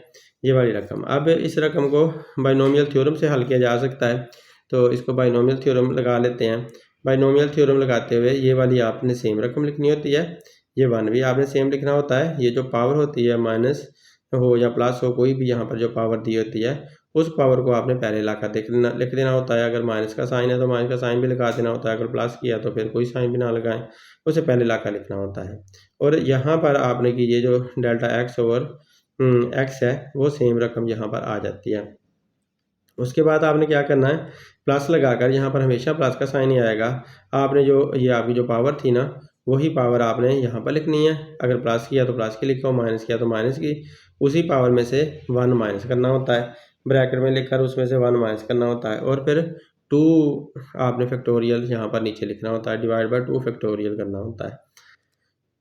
ये वाली रकम। अब इस रकम को बाइनोमियल थ्योरम से हल किया जा सकता है, तो इसको बाइनोमियल थ्योरम लगा लेते हैं। बाइनोमियल थ्योरम लगाते हुए ये वाली आपने सेम रकम लिखनी होती है, ये 1 भी आपने सेम लिखना होता है। ये जो पावर होती है माइनस हो या प्लस हो, कोई भी यहाँ पर जो पावर दी होती है उस पावर को आपने पहले लाकर लिख देना होता है। अगर माइनस का साइन है तो माइनस का साइन भी लगा देना होता है, अगर प्लस किया तो फिर कोई साइन भी ना लगाएं, उसे पहले लाकर लिखना होता है। और यहाँ पर आपने की ये जो डेल्टा x है वो सेम रकम यहाँ पर आ जाती है। उसके बाद आपने क्या करना है, प्लस लगाकर, यहाँ पर हमेशा प्लस का साइन ही आएगा। आपने जो ये आपकी जो पावर थी ना वही पावर आपने यहाँ पर लिखनी है। अगर प्लस किया तो प्लस की लिखो, माइनस किया तो माइनस की, उसी पावर में से 1 माइनस करना होता है, ब्रैकेट में लिखकर उसमें से 1 माइनस करना होता है। और फिर 2 आपने फैक्टोरियल यहाँ पर नीचे लिखना होता है, डिवाइड बाय 2 फैक्टोरियल करना होता है।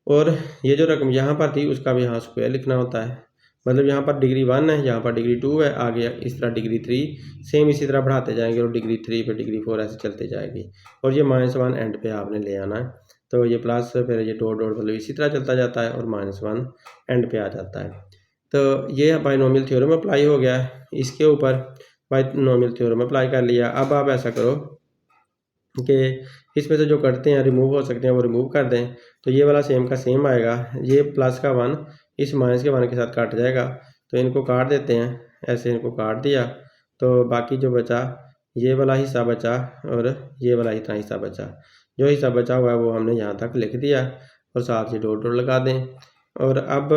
और ये जो रकम यहाँ पर थी उसका भी यहाँ स्क्वायर लिखना होता है। मतलब यहाँ पर डिग्री 1 है, यहाँ पर डिग्री 2 है, आगे इस तरह डिग्री 3, सेम इसी तरह बढ़ाते जाएंगे और डिग्री 3 पे डिग्री 4 ऐसे चलते जाएगी। और ये -1 एंड पे आपने ले आना है, तो ये प्लस फिर ये डॉट डॉट मतलब इसी तरह चलता जाता है और -1 एंड पे आ जाता है। तो ये बाइनोमियल थ्योरम अप्लाई हो गया है, इसके ऊपर बाइनोमियल थ्योरम अप्लाई कर लिया। अब आप ऐसा करो कि इसमें से जो कटते हैं रिमूव हो सकते हैं वो रिमूव कर दें, तो ये वाला सेम का सेम आएगा। ये प्लस का 1 इस माइनस के 1 के साथ काट जाएगा, तो इनको काट देते हैं, ऐसे इनको काट दिया तो बाकी जो बचा ये वाला हिस्सा बचा और ये वाला इतना हिस्सा बचा। जो हिस्सा बचा हुआ है वो हमने यहाँ तक लिख दिया और साथ ही डॉट डॉट लगा दें। और अब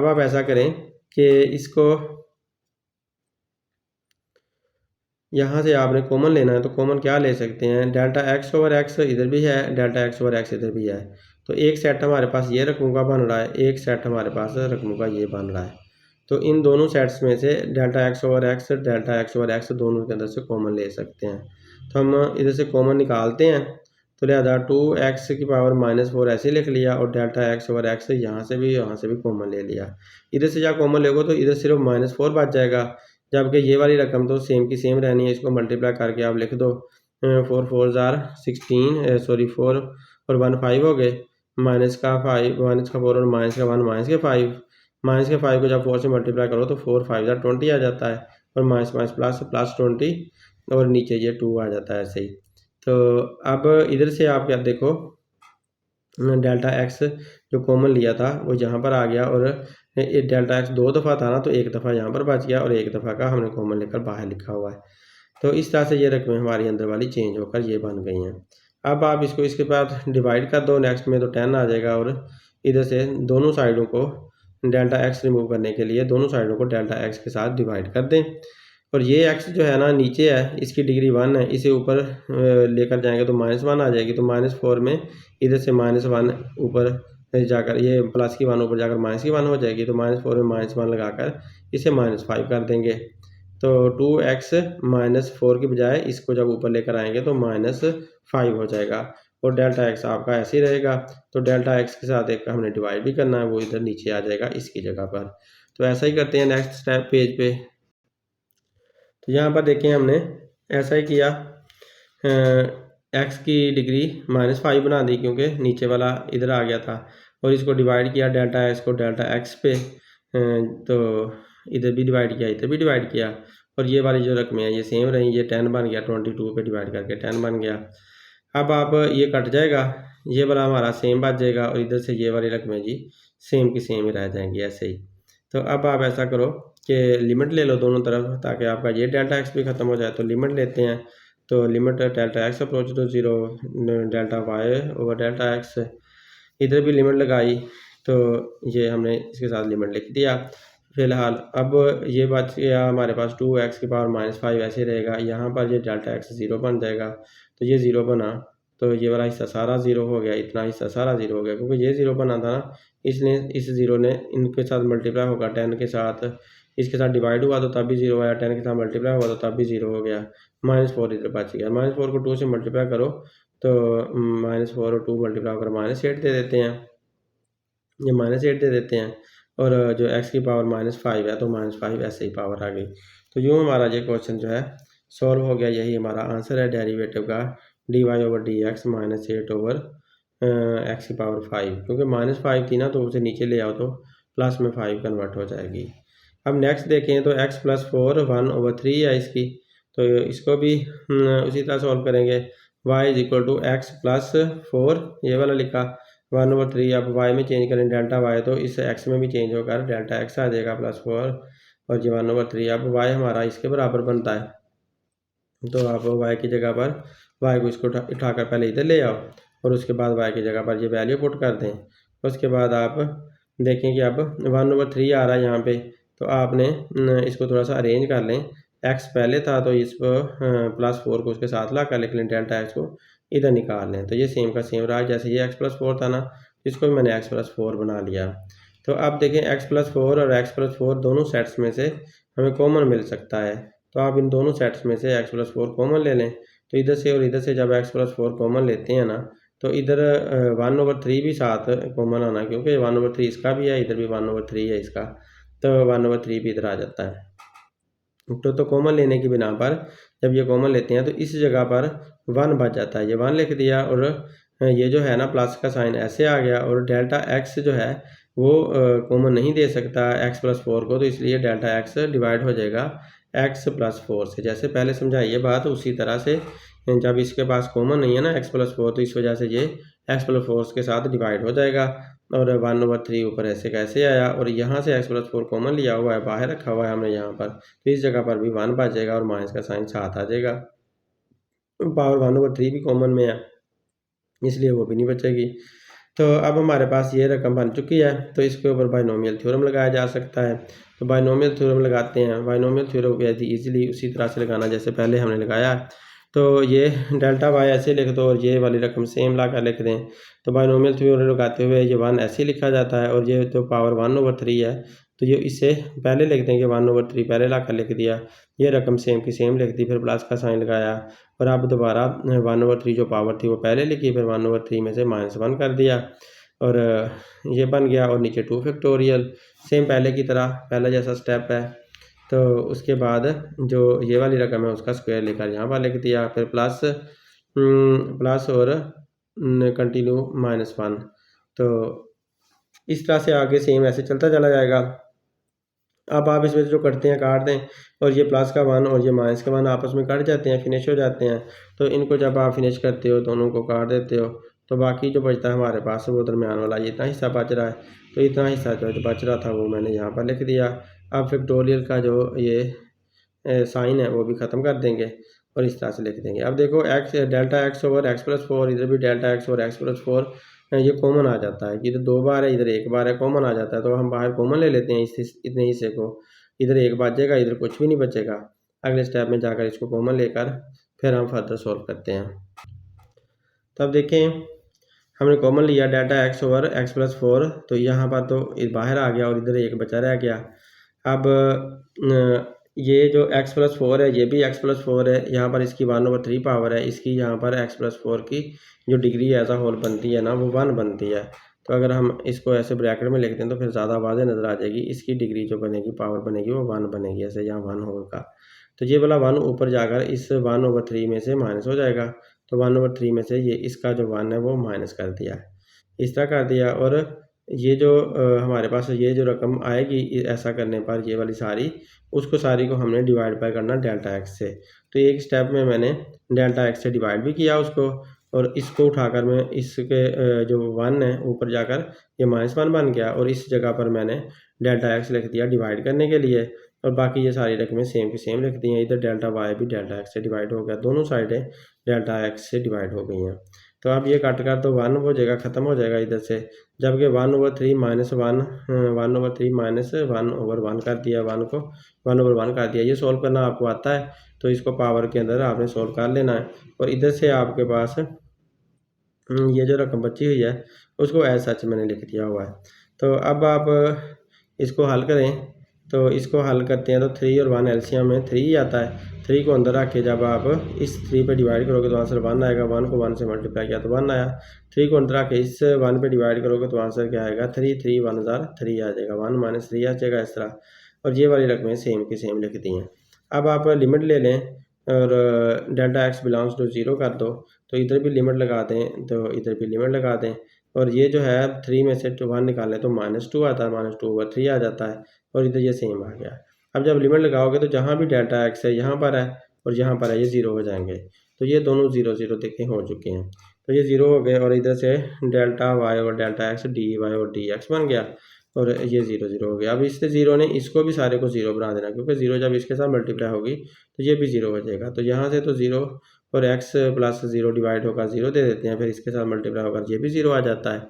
आप ऐसा करें कि इसको यहाँ से आपने कॉमन लेना है, तो कॉमन क्या ले सकते हैं, डेल्टा x/x इधर भी है, डेल्टा x/x इधर भी है। तो एक सेट हमारे पास ये रकमों का बन रहा है, एक सेट हमारे पास रकमों का ये बन रहा है। तो इन दोनों सेट्स में से डेल्टा x/x दोनों के अंदर से कॉमन ले सकते हैं। तो हम इधर से कॉमन निकालते हैं, तो लिहाजा 2x की पावर -4 ऐसे लिख लिया और डेल्टा x/x यहाँ से भी कॉमन ले लिया। इधर से जब कॉमन लोगे तो इधर सिर्फ -4 बच जाएगा, जबकि ये वाली रकम तो सेम की सेम रहनी है। इसको मल्टीप्लाई करके आप लिख दो, 4 4 16 सॉरी 4 और 1 5 हो गए, माइनस का 4 और माइनस का 1 माइनस के 5, माइनस के 5 को जब 4 से मल्टीप्लाई करो तो 4 5 20 आ जाता है और माइनस माइनस प्लस प्लस 20 और नीचे ये 2 आ जाता है ऐसे ही। तो अब इधर से आप क्या देखो, डेल्टा x जो कॉमन लिया था वो यहाँ पर आ गया और डेल्टा x 2 दफ़ा था ना, तो एक दफ़ा यहाँ पर बच गया और एक दफ़ा का हमने कॉमन लेकर बाहर लिखा हुआ है। तो इस तरह से ये रकमें हमारी अंदर वाली चेंज होकर ये बन गई हैं। अब आप इसको इसके बाद डिवाइड कर दो नेक्स्ट में, तो 10 आ जाएगा और इधर से दोनों साइडों को डेल्टा x रिमूव करने के लिए दोनों साइडों को डेल्टा x के साथ डिवाइड कर दें। और ये x जो है ना नीचे है, इसकी डिग्री 1 है, इसे ऊपर लेकर जाएंगे तो -1 आ जाएगी। तो -4 में इधर से -1 ऊपर जाकर ये प्लस की 1 ऊपर जाकर माइनस की 1 हो जाएगी, तो -4 में -1 लगाकर इसे -5 कर देंगे। तो 2x -4 की बजाय इसको जब ऊपर लेकर आएंगे तो -5 हो जाएगा। और डेल्टा एक्स आपका ऐसे ही रहेगा। तो डेल्टा एक्स के साथ एक हमने डिवाइड भी करना है, वो इधर नीचे आ जाएगा इसकी जगह पर। तो ऐसा ही करते हैं नेक्स्ट स्टेप पेज पे। तो यहाँ पर देखें हमने ऐसा ही किया, एक्स की डिग्री -5 बना दी क्योंकि नीचे वाला इधर आ गया था, और इसको डिवाइड किया डेल्टा एक्स को डेल्टा एक्स पे, तो इधर भी डिवाइड किया इधर भी डिवाइड किया, और ये वाली जो रकमें हैं ये सेम रही, ये 10 बन गया, 22 पे डिवाइड करके 10 बन गया। अब आप ये कट जाएगा, ये वाला हमारा सेम बच जाएगा, और इधर से ये वाली रकमें जी सेम की सेम ही रह जाएंगी ऐसे ही। तो अब आप ऐसा करो कि लिमिट ले लो दोनों तरफ, ताकि आपका ये डेल्टा एक्स भी ख़त्म हो जाए। तो लिमिट लेते हैं, तो limit delta x approach to 0 delta y over delta x, इधर भी लिमिट लगाई, तो ये हमने इसके साथ लिमिट लिख दिया। फ़िलहाल अब ये बच गया हमारे पास 2x की पावर -5 ऐसे रहेगा, यहाँ पर ये डेल्टा एक्स 0 बन जाएगा, तो ये 0 बना, तो ये वाला हिस्सा सारा 0 हो गया, इतना हिस्सा सारा 0 हो गया, क्योंकि ये 0 बना था ना, इसलिए इस 0 ने इनके साथ मल्टीप्लाई होगा 10 के साथ, इसके साथ डिवाइड हुआ तो तब भी 0 आया, 10 के साथ मल्टीप्लाई हुआ तो तब भी 0 हो गया, -4 इधर बच गया। -4 को 2 से मल्टीप्लाई करो तो -4 और 2 मल्टीप्लाई होकर -8 दे देते हैं, ये -8 दे देते हैं, और जो x की पावर -5 है तो -5 ऐसे ही पावर आ गई। तो यूँ हमारा ये क्वेश्चन जो है सॉल्व हो गया, यही हमारा आंसर है डेरिवेटिव का dy/dx -8 ओवर x की पावर 5, क्योंकि -5 थी ना तो उसे नीचे ले आओ तो प्लस में 5 कन्वर्ट हो जाएगी। अब नेक्स्ट देखें तो x + 4 1/3 है इसकी, तो इसको भी उसी तरह सॉल्व करेंगे। y = x + 4 ये वाला लिखा, 1/3 अब y में चेंज करें डेल्टा y, तो इस x में भी चेंज होकर डेल्टा x आ जाएगा +4, और ये 1/3 अब y हमारा इसके बराबर बनता है, तो आप y की जगह पर y को इसको उठाकर पहले इधर ले आओ, और उसके बाद y की जगह पर ये वैल्यू पुट कर दें। उसके बाद आप देखें कि अब 1/3 आ रहा है यहाँ पे, तो आपने इसको थोड़ा सा अरेंज कर लें, x पहले था तो इसको +4 को उसके साथ ला कर लिख लें, डेल्टा x को इधर निकाल लें, तो ये सेम का सेम रहा। जैसे ये x + 4 था ना, इसको भी मैंने x + 4 बना लिया। तो अब देखें x + 4 और x + 4 दोनों सेट्स में से हमें कॉमन मिल सकता है, तो आप इन दोनों सेट्स में से x + 4 कॉमन ले लें। तो इधर से और इधर से जब x + 4 कॉमन लेते हैं ना, तो इधर 1/3 भी साथ कॉमन आना, क्योंकि 1/3 इसका भी है, इधर भी 1/3 है इसका, तो 1/3 भी इधर आ जाता है। तो कॉमन लेने की बिना पर जब ये कॉमन लेते हैं तो इस जगह पर 1 बच जाता है, ये 1 लिख दिया, और ये जो है ना प्लस का साइन ऐसे आ गया, और डेल्टा x जो है वो कॉमन नहीं दे सकता x + 4 को, तो इसलिए डेल्टा x डिवाइड हो जाएगा x + 4 से। जैसे पहले समझाई ये बात, उसी तरह से जब इसके पास कॉमन नहीं है ना x + 4, तो इस वजह से ये x + 4 के साथ डिवाइड हो जाएगा, और 1/3 ऊपर ऐसे कैसे आया, और यहाँ से x + 4 कॉमन लिया हुआ है, बाहर रखा हुआ है हमने यहाँ पर, तो इस जगह पर भी 1 बच जाएगा, और माइनस का साइन साथ आ जाएगा। पावर 1/3 भी कॉमन में है, इसलिए वो भी नहीं बचेगी। तो अब हमारे पास ये रकम बन चुकी है, तो इसके ऊपर बाइनोमियल थ्योरम लगाया जा सकता है। तो बाइनोमियल थ्योरम लगाते हैं, बाइनोमियल थ्योरम ईजिली उसी तरह से लगाना जैसे पहले हमने लगाया। तो ये डेल्टा y ऐसे लिख दो, और ये वाली रकम सेम ला कर लिख दें। तो बाइनोमियल थ्योरम लगाते हुए ये 1 ऐसे लिखा जाता है, और ये तो पावर 1/3 है, तो ये इससे पहले लिख दें कि 1/3 पहले ला कर लिख दिया, ये रकम सेम की सेम लिख दी, फिर प्लस का साइन लगाया, और अब दोबारा 1/3 जो पावर थी वो पहले लिखी, फिर 1/3 में से -1 कर दिया, और ये बन गया, और नीचे 2 फैक्टोरियल सेम पहले की तरह, पहला जैसा स्टेप है। तो उसके बाद जो ये वाली रकम है उसका स्क्वायर लेकर यहाँ पर लिख दिया, फिर प्लस और कंटिन्यू -1, तो इस तरह से आगे सेम ऐसे चलता चला जाएगा। अब आप इसमें जो करते हैं काट दें, और ये प्लस का 1 और ये माइनस का 1 आपस में कट जाते हैं, फिनिश हो जाते हैं। तो इनको जब आप फिनिश करते हो, दोनों को काट देते हो, तो बाकी जो बचता है हमारे पास वो दरमियान वाला ये इतना हिस्सा बच रहा है, तो इतना हिस्सा जो बच रहा था वो मैंने यहाँ पर लिख दिया। अब फैक्टोरियल का जो ये साइन है वो भी ख़त्म कर देंगे, और इस तरह से लिख देंगे। अब देखो डेल्टा x ओवर x + 4, इधर भी डेल्टा x ओवर x + 4 ये कॉमन आ जाता है कि इधर 2 बार है, इधर 1 बार है, कॉमन आ जाता है, तो हम बाहर कॉमन ले लेते हैं इतने हिस्से को, इधर 1 बचेगा, इधर कुछ भी नहीं बचेगा। अगले स्टेप में जाकर इसको कॉमन लेकर फिर हम फर्दर सॉल्व करते हैं। तब देखें हमने कॉमन लिया डेल्टा x ओवर x + 4, तो यहाँ पर तो बाहर आ गया, और इधर 1 बचा रह गया। अब ये जो x+4 है ये भी x+4 है, यहाँ पर इसकी 1/3 पावर है, इसकी यहाँ पर x+4 की जो डिग्री एज अ होल बनती है ना वो 1 बनती है। तो अगर हम इसको ऐसे ब्रैकेट में लिखते हैं तो फिर ज़्यादा वाज़ेह नज़र आ जाएगी। इसकी डिग्री जो बनेगी पावर बनेगी वो 1 बनेगी, ऐसे यहाँ 1 होगा। तो ये वाला 1 ऊपर जाकर इस 1/3 में से माइनस हो जाएगा। तो 1/3 में से ये इसका जो 1 है वो माइनस कर दिया है, इस तरह कर दिया। और ये जो हमारे पास ये जो रकम आएगी ऐसा करने पर ये वाली सारी, उसको सारी को हमने डिवाइड बाय करना डेल्टा एक्स से। तो एक स्टेप में मैंने डेल्टा एक्स से डिवाइड भी किया उसको, और इसको उठाकर मैं इसके जो 1 है ऊपर जाकर ये -1 बन गया, और इस जगह पर मैंने डेल्टा एक्स लिख दिया डिवाइड करने के लिए, और बाकी ये सारी रकमें सेम की सेम लिख दी हैं। इधर डेल्टा वाई भी डेल्टा एक्स से डिवाइड हो गया, दोनों साइडें डेल्टा एक्स से डिवाइड हो गई हैं। तो अब ये कट कर तो 1 हो जाएगा, ख़त्म हो जाएगा इधर से, जबकि 1/3 -1 1/3 -1/1 कर दिया, 1 को 1/1 कर दिया। ये सॉल्व करना आपको आता है तो इसको पावर के अंदर आपने सॉल्व कर लेना है, और इधर से आपके पास ये जो रकम बची हुई है उसको एज सच मैंने लिख दिया हुआ है। तो अब आप इसको हल करें, तो इसको हल करते हैं तो 3 और 1 एलसीएम में 3 ही आता है। 3 को अंदर रख के जब आप इस 3 पे डिवाइड करोगे तो आंसर 1 आएगा, 1 को 1 से मल्टीप्लाई किया तो 1 आया। 3 को अंदर रख के इस 1 पे डिवाइड करोगे तो आंसर क्या आएगा, 3 3 1 जार 3 आ जाएगा, 1 - 3 आ जाएगा इस तरह। और ये वाली रकमें सेम की सेम लिख दी हैं। अब आप लिमिट ले लें और डेल्टा एक्स बिलोंग्स टू 0 कर दो, तो इधर भी लिमिट लगा दें, तो इधर भी लिमिट लगा दें। और ये जो है 3 में से 1 निकालें तो -2 आता है, -2/3 आ जाता है, और इधर ये सेम आ गया। अब जब लिमिट लगाओगे तो जहाँ भी डेल्टा एक्स है यहाँ पर है और यहाँ पर है, ये 0 हो जाएंगे। तो ये दोनों 0 0 देखें हो चुके हैं, तो ये 0 हो गए, और इधर से डेल्टा वाई और डेल्टा एक्स डी वाई और डी एक्स बन गया, और ये 0 0 हो गया। अब इससे 0 ने इसको भी सारे को 0 बना देना, क्योंकि 0 जब इसके साथ मल्टीप्लाई होगी तो ये भी 0 हो जाएगा। तो यहाँ से तो 0 और x + 0 डिवाइड होगा 0 दे देते हैं, फिर इसके साथ मल्टीप्लाई होकर ये भी 0 आ जाता है,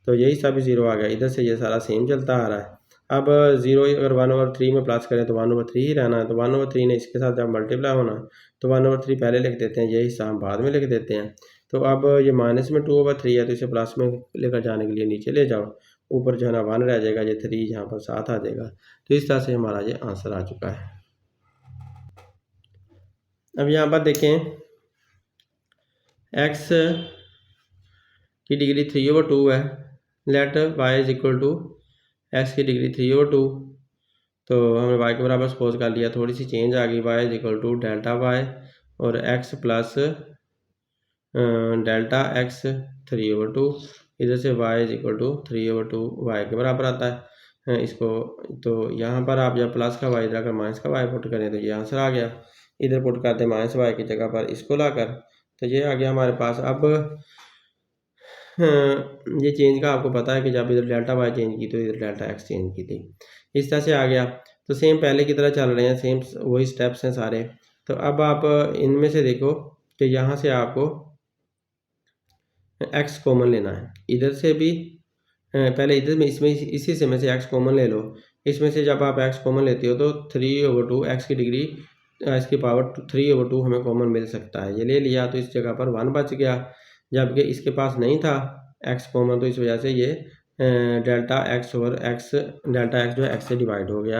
तो यही सब भी 0 आ गया। इधर से ये सारा सेम चलता आ रहा है। अब 0 अगर 1/3 में प्लस करें तो 1/3 ही रहना है, तो 1/3 ने इसके साथ जब मल्टीप्लाई होना तो 1/3 पहले लिख देते हैं, ये हिस्सा हम बाद में लिख देते हैं। तो अब ये माइनस में 2/3 है तो इसे प्लस में लेकर जाने के लिए नीचे ले जाओ, ऊपर जो है ना 1 रह जाएगा, ये 3 यहाँ पर साथ आ जाएगा। तो इस तरह से हमारा ये आंसर आ चुका है। अब यहाँ पर देखें x की डिग्री 3/2 है, let y is equal to x की डिग्री 3/2। तो हमने y के बराबर सपोज कर लिया, थोड़ी सी चेंज आ गई, y is equal to delta y और x प्लस डेल्टा x 3/2, इधर से y is equal to 3/2 y के बराबर आता है। इसको तो यहाँ पर आप जब प्लस का y इधर अगर माइनस का y पुट करें तो ये आंसर आ गया। इधर पुट करते -y की जगह पर इसको लाकर, तो ये आ गया हमारे पास। अब ये चेंज का आपको पता है कि जब इधर डेल्टा वाई चेंज की तो इधर डेल्टा एक्स चेंज की थी, इस तरह से आ गया। तो सेम पहले की तरह चल रहे हैं, सेम वही स्टेप्स हैं सारे। तो अब आप इनमें से देखो कि यहाँ से आपको एक्स कॉमन लेना है, इधर से भी पहले इधर में इसमें इसी से में से एक्स कॉमन ले लो। इसमें से जब आप एक्स कॉमन लेते हो तो 3/2 एक्स की डिग्री एक्स की पावर 3/2 हमें कॉमन मिल सकता है। ये ले लिया तो इस जगह पर 1 बच गया, जबकि इसके पास नहीं था एक्स कॉमन, तो इस वजह से ये डेल्टा एक्स और एक्स डेल्टा एक्स जो है एक्स से डिवाइड हो गया।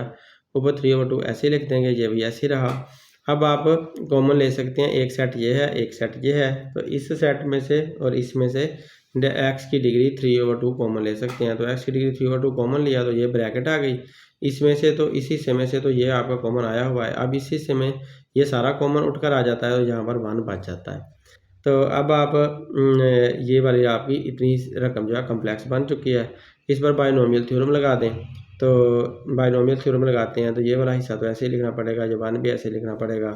ऊपर 3/2 ऐसे लिख देंगे, ये भी ऐसे ही रहा। अब आप कॉमन ले सकते हैं, एक सेट ये है एक सेट ये है, तो इस सेट में से और इसमें से एक्स की डिग्री 3/2 कॉमन ले सकते हैं। तो एक्स की डिग्री 3/2 कॉमन लिया तो ये ब्रैकेट आ गई, इसमें से तो इसी से में से तो ये आपका कॉमन आया हुआ है। अब इसी से में ये सारा कॉमन उठकर आ जाता है और यहाँ पर 1 बच जाता है। तो अब आप ये वाली आपकी इतनी रकम जो है कम्प्लेक्स बन चुकी है। इस पर बाइनोमियल थ्योरम लगा दें, तो बाइनोमियल थ्योरम लगाते हैं तो ये वाला हिस्सा तो ऐसे ही लिखना पड़ेगा, ये 1 भी ऐसे लिखना पड़ेगा।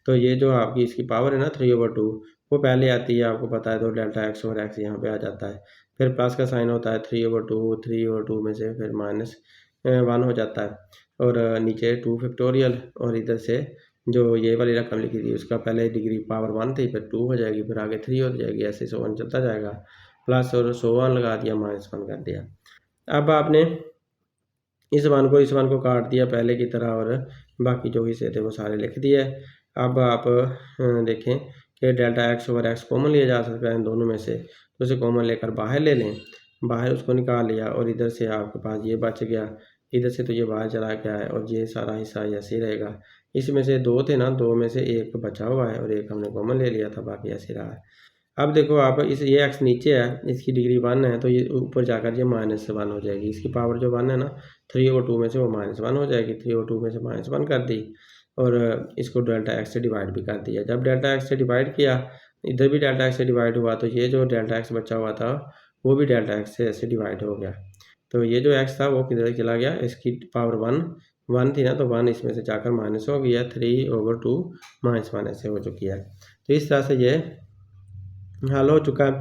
तो ये जो आपकी इसकी पावर है ना 3/2 वो पहले आती है, आपको पता है, तो डेल्टा एक्स और एक्स यहाँ पे आ जाता है। फिर प्लस का साइन होता है 3/2 में से फिर -1 हो जाता है, और नीचे 2 फैक्टोरियल, और इधर से जो ये वाली रकम लिखी थी उसका पहले डिग्री पावर 1 थी, फिर 2 हो जाएगी, फिर आगे 3 हो जाएगी, ऐसे 100 चलता जाएगा। प्लस और 100 लगा दिया, -1 कर दिया। अब आपने इस 1 को काट दिया पहले की तरह, और बाकी जो हिस्से थे वो सारे लिख दिए। अब आप देखें कि डेल्टा एक्स और एक्स कॉमन लिया जा सकता है इन दोनों में से, तो उसे कॉमन लेकर बाहर ले लें, बाहर उसको निकाल लिया, और इधर से आपके पास ये बच गया इधर से तो ये बाहर चला गया है और ये सारा हिस्सा ऐसे ही रहेगा। इसमें से 2 थे ना, 2 में से 1 बचा हुआ है और 1 हमने कॉमन ले लिया था, बाकी ऐसे रहा है। अब देखो आप इस ये एक्स नीचे है, इसकी डिग्री 1 है, तो ये ऊपर जाकर ये -1 हो जाएगी। इसकी पावर जो 1 है ना, 3/2 में से वो -1 हो जाएगी। 3/2 में से -1 कर दी और इसको डेल्टा एक्स से डिवाइड भी कर दिया। जब डेल्टा एक्स से डिवाइड किया, इधर भी डेल्टा एक्स से डिवाइड हुआ, तो ये जो डेल्टा एक्स बचा हुआ था वो भी डेल्टा एक्स से ऐसे डिवाइड हो गया। तो ये जो एक्स था वो किधर चला गया, इसकी पावर 1 थी ना, तो 1 इसमें से जाकर माइनस हो गया। 3/2 -1 ऐसे हो चुकी है। तो इस तरह से ये हल हो चुका है।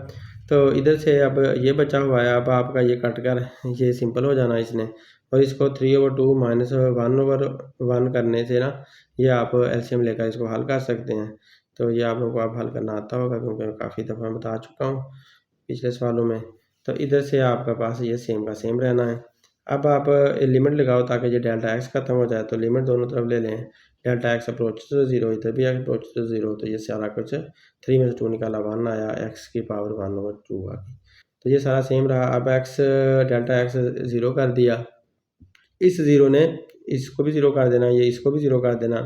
तो इधर से अब ये बचा हुआ है, अब आपका ये कट कर ये सिंपल हो जाना इसने, और इसको 3/2 -1/1 करने से ना ये आप एलसीएम लेकर इसको हल कर सकते हैं। तो ये आप लोगों को अब हल करना आता होगा, क्योंकि मैं काफ़ी दफ़ा बता चुका हूँ पिछले सवालों में। तो इधर से आपके पास ये सेम का सेम रहना है। अब आप लिमिट लगाओ ताकि ये डेल्टा एक्स खत्म हो जाए, तो लिमिट दोनों तरफ ले लें। डेल्टा एक्स अप्रोच टू 0, इधर भी अप्रोच टू 0, तो ये सारा कुछ 3 में से 2 निकाला 1 आया, एक्स की पावर 1/2 आ गई। तो ये सारा सेम रहा। अब एक्स डेल्टा एक्स 0 कर दिया, इस 0 ने इसको भी 0 कर देना, ये इसको भी 0 कर देना,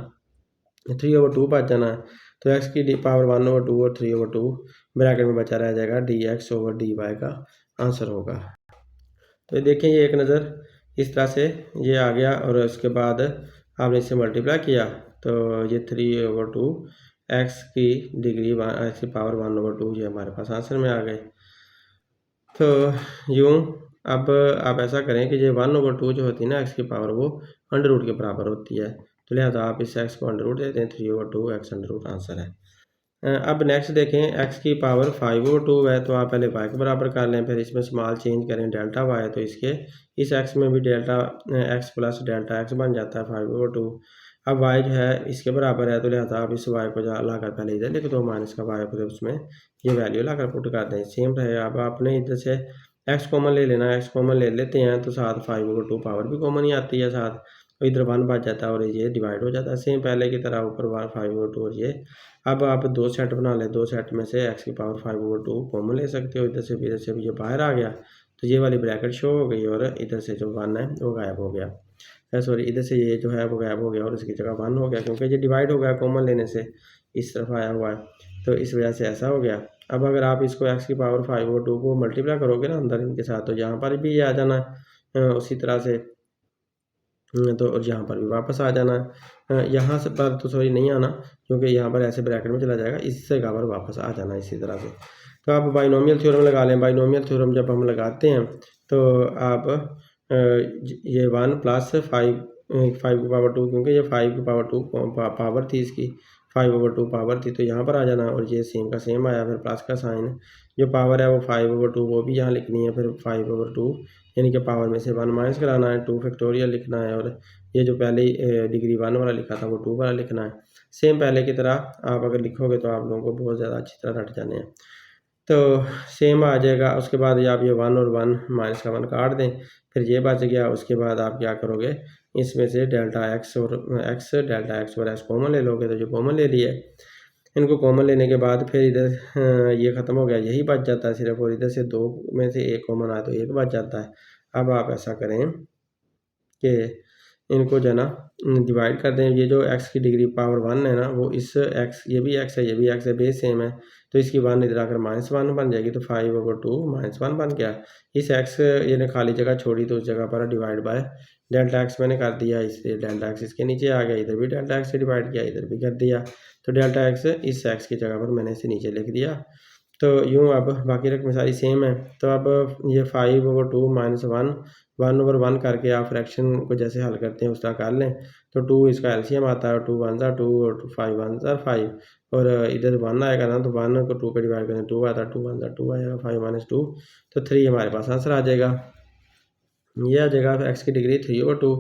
3/2 बच जाना है। तो एक्स की पावर 1/2 और 3/2 ब्रैकेट में बचा रह जाएगा, dx/dy का आंसर होगा। तो ये देखें, ये एक नज़र इस तरह से ये आ गया और उसके बाद आपने इससे मल्टीप्लाई किया, तो ये 3/2 एक्स की डिग्री एक्स की पावर 1/2 ये हमारे पास आंसर में आ गए। तो यूँ अब आप ऐसा करें कि ये 1/2 जो होती है ना एक्स की पावर, वो अंडर रूट के बराबर होती है, तो लिहाजा आप इस एक्स को अंडर रूट देते हैं, 3/2 एक्स अंडर रूट आंसर है। अब नेक्स्ट देखें, एक्स की पावर 5/2 है, तो आप पहले वाई के बराबर कर लें, फिर इसमें स्मॉल चेंज करें डेल्टा वाई, तो इसके इस एक्स में भी delta x plus delta x बन जाता है 5/2। अब वाई जो है इसके बराबर है, तो लिहाजा आप इस वाई को लाकर पहले इधर लिख दो, माइनस का वाई, फिर उसमें ये वैल्यू लाकर पुट कर दें, सेम रहे। अब आपने इधर से एक्स कॉमन ले लेना, एक्स कॉमन ले लेते हैं तो साथ 5/2 पावर भी कॉमन ही आती है साथ, तो इधर 1 बच जाता है और ये डिवाइड हो जाता है सेम पहले की तरह, ऊपर 5/2 और ये। अब आप 2 सेट बना लें, 2 सेट में से एक्स की पावर 5/2 कॉमन ले सकते हो, इधर से भी ये बाहर आ गया, तो ये वाली ब्रैकेट शो हो गई और इधर से जो 1 है वो गायब हो गया। सॉरी, इधर से ये जो है वो गायब हो गया और इसकी जगह 1 हो गया, क्योंकि ये डिवाइड हो गया कॉमन लेने से, इस तरफ आया हुआ है, तो इस वजह से ऐसा हो गया। अब अगर आप इसको एक्स की पावर 5/2 को मल्टीप्लाई करोगे ना अंदर इनके साथ, तो यहाँ पर भी ये आ जाना उसी तरह से, तो और यहाँ पर भी वापस आ जाना है। यहाँ से पर तो सॉरी नहीं आना, क्योंकि यहाँ पर ऐसे ब्रैकेट में चला जाएगा, इससे कवर वापस आ जाना इसी तरह से। तो आप बाइनोमियल थ्योरम लगा लें। बाइनोमियल थ्योरम जब हम लगाते हैं तो आप ये 1 + 5 की पावर 2, क्योंकि ये 5 की पावर 2 पावर थी इसकी, 5/2 पावर थी, तो यहाँ पर आ जाना और ये सेम का सेम आया। फिर प्लस का साइन, जो पावर है वो 5/2 वो भी यहाँ लिखनी है, फिर 5/2 यानी कि पावर में से 1 माइनस कराना है, 2 फैक्टोरियल लिखना है, और ये जो पहले डिग्री 1 वाला लिखा था वो 2 वाला लिखना है। सेम पहले की तरह आप अगर लिखोगे तो आप लोगों को बहुत ज़्यादा अच्छी तरह रट जाने हैं, तो सेम आ जाएगा। उसके बाद आप ये 1 और 1 माइनस का 1 काट दें, फिर ये बच गया। उसके बाद आप क्या करोगे, इसमें से डेल्टा एक्स और एक्स कॉमन ले लोगे, तो जो कॉमन ले लिए, इनको कॉमन लेने के बाद फिर इधर ये ख़त्म हो गया, यही बच जाता है सिर्फ, और इधर से 2 में से 1 कॉमन आया तो 1 बच जाता है। अब आप ऐसा करें कि इनको जो है ना डिवाइड कर दें। ये जो एक्स की डिग्री पावर 1 है ना, वो इस एक्स, ये भी एक्स है, ये भी एक्स है, बेस सेम है, तो इसकी 1 इधर आकर -1 बन जाएगी, तो 5/2 -1 बन गया। इस एक्स ये ने खाली जगह छोड़ी, तो उस जगह पर डिवाइड बाय डेल्टा एक्स मैंने कर दिया, इसलिए डेल्टा एक्स इसके नीचे आ गया, इधर भी डेल्टा एक्स से डिवाइड किया, इधर भी कर दिया, तो डेल्टा एक्स इस एक्स की जगह पर मैंने इसे नीचे लिख दिया। तो यूँ अब बाकी रकमें सारी सेम है। तो अब ये 5/2 -1 1/1 करके आप फ्रैक्शन को जैसे हल करते हैं उस तरह कर लें, तो 2 इसका एलसीएम आता है, 2 1 ज़ा 2 और 5 1 ज़ा 5, और इधर 1 आएगा ना, तो 1 को 2 पे डिवाइड करें 2 आता है, 2 1 ज़ा 2 आएगा, 5 - 2, तो 3 हमारे पास आंसर आ जाएगा। ये आ जाएगा एक्स की डिग्री 3/2,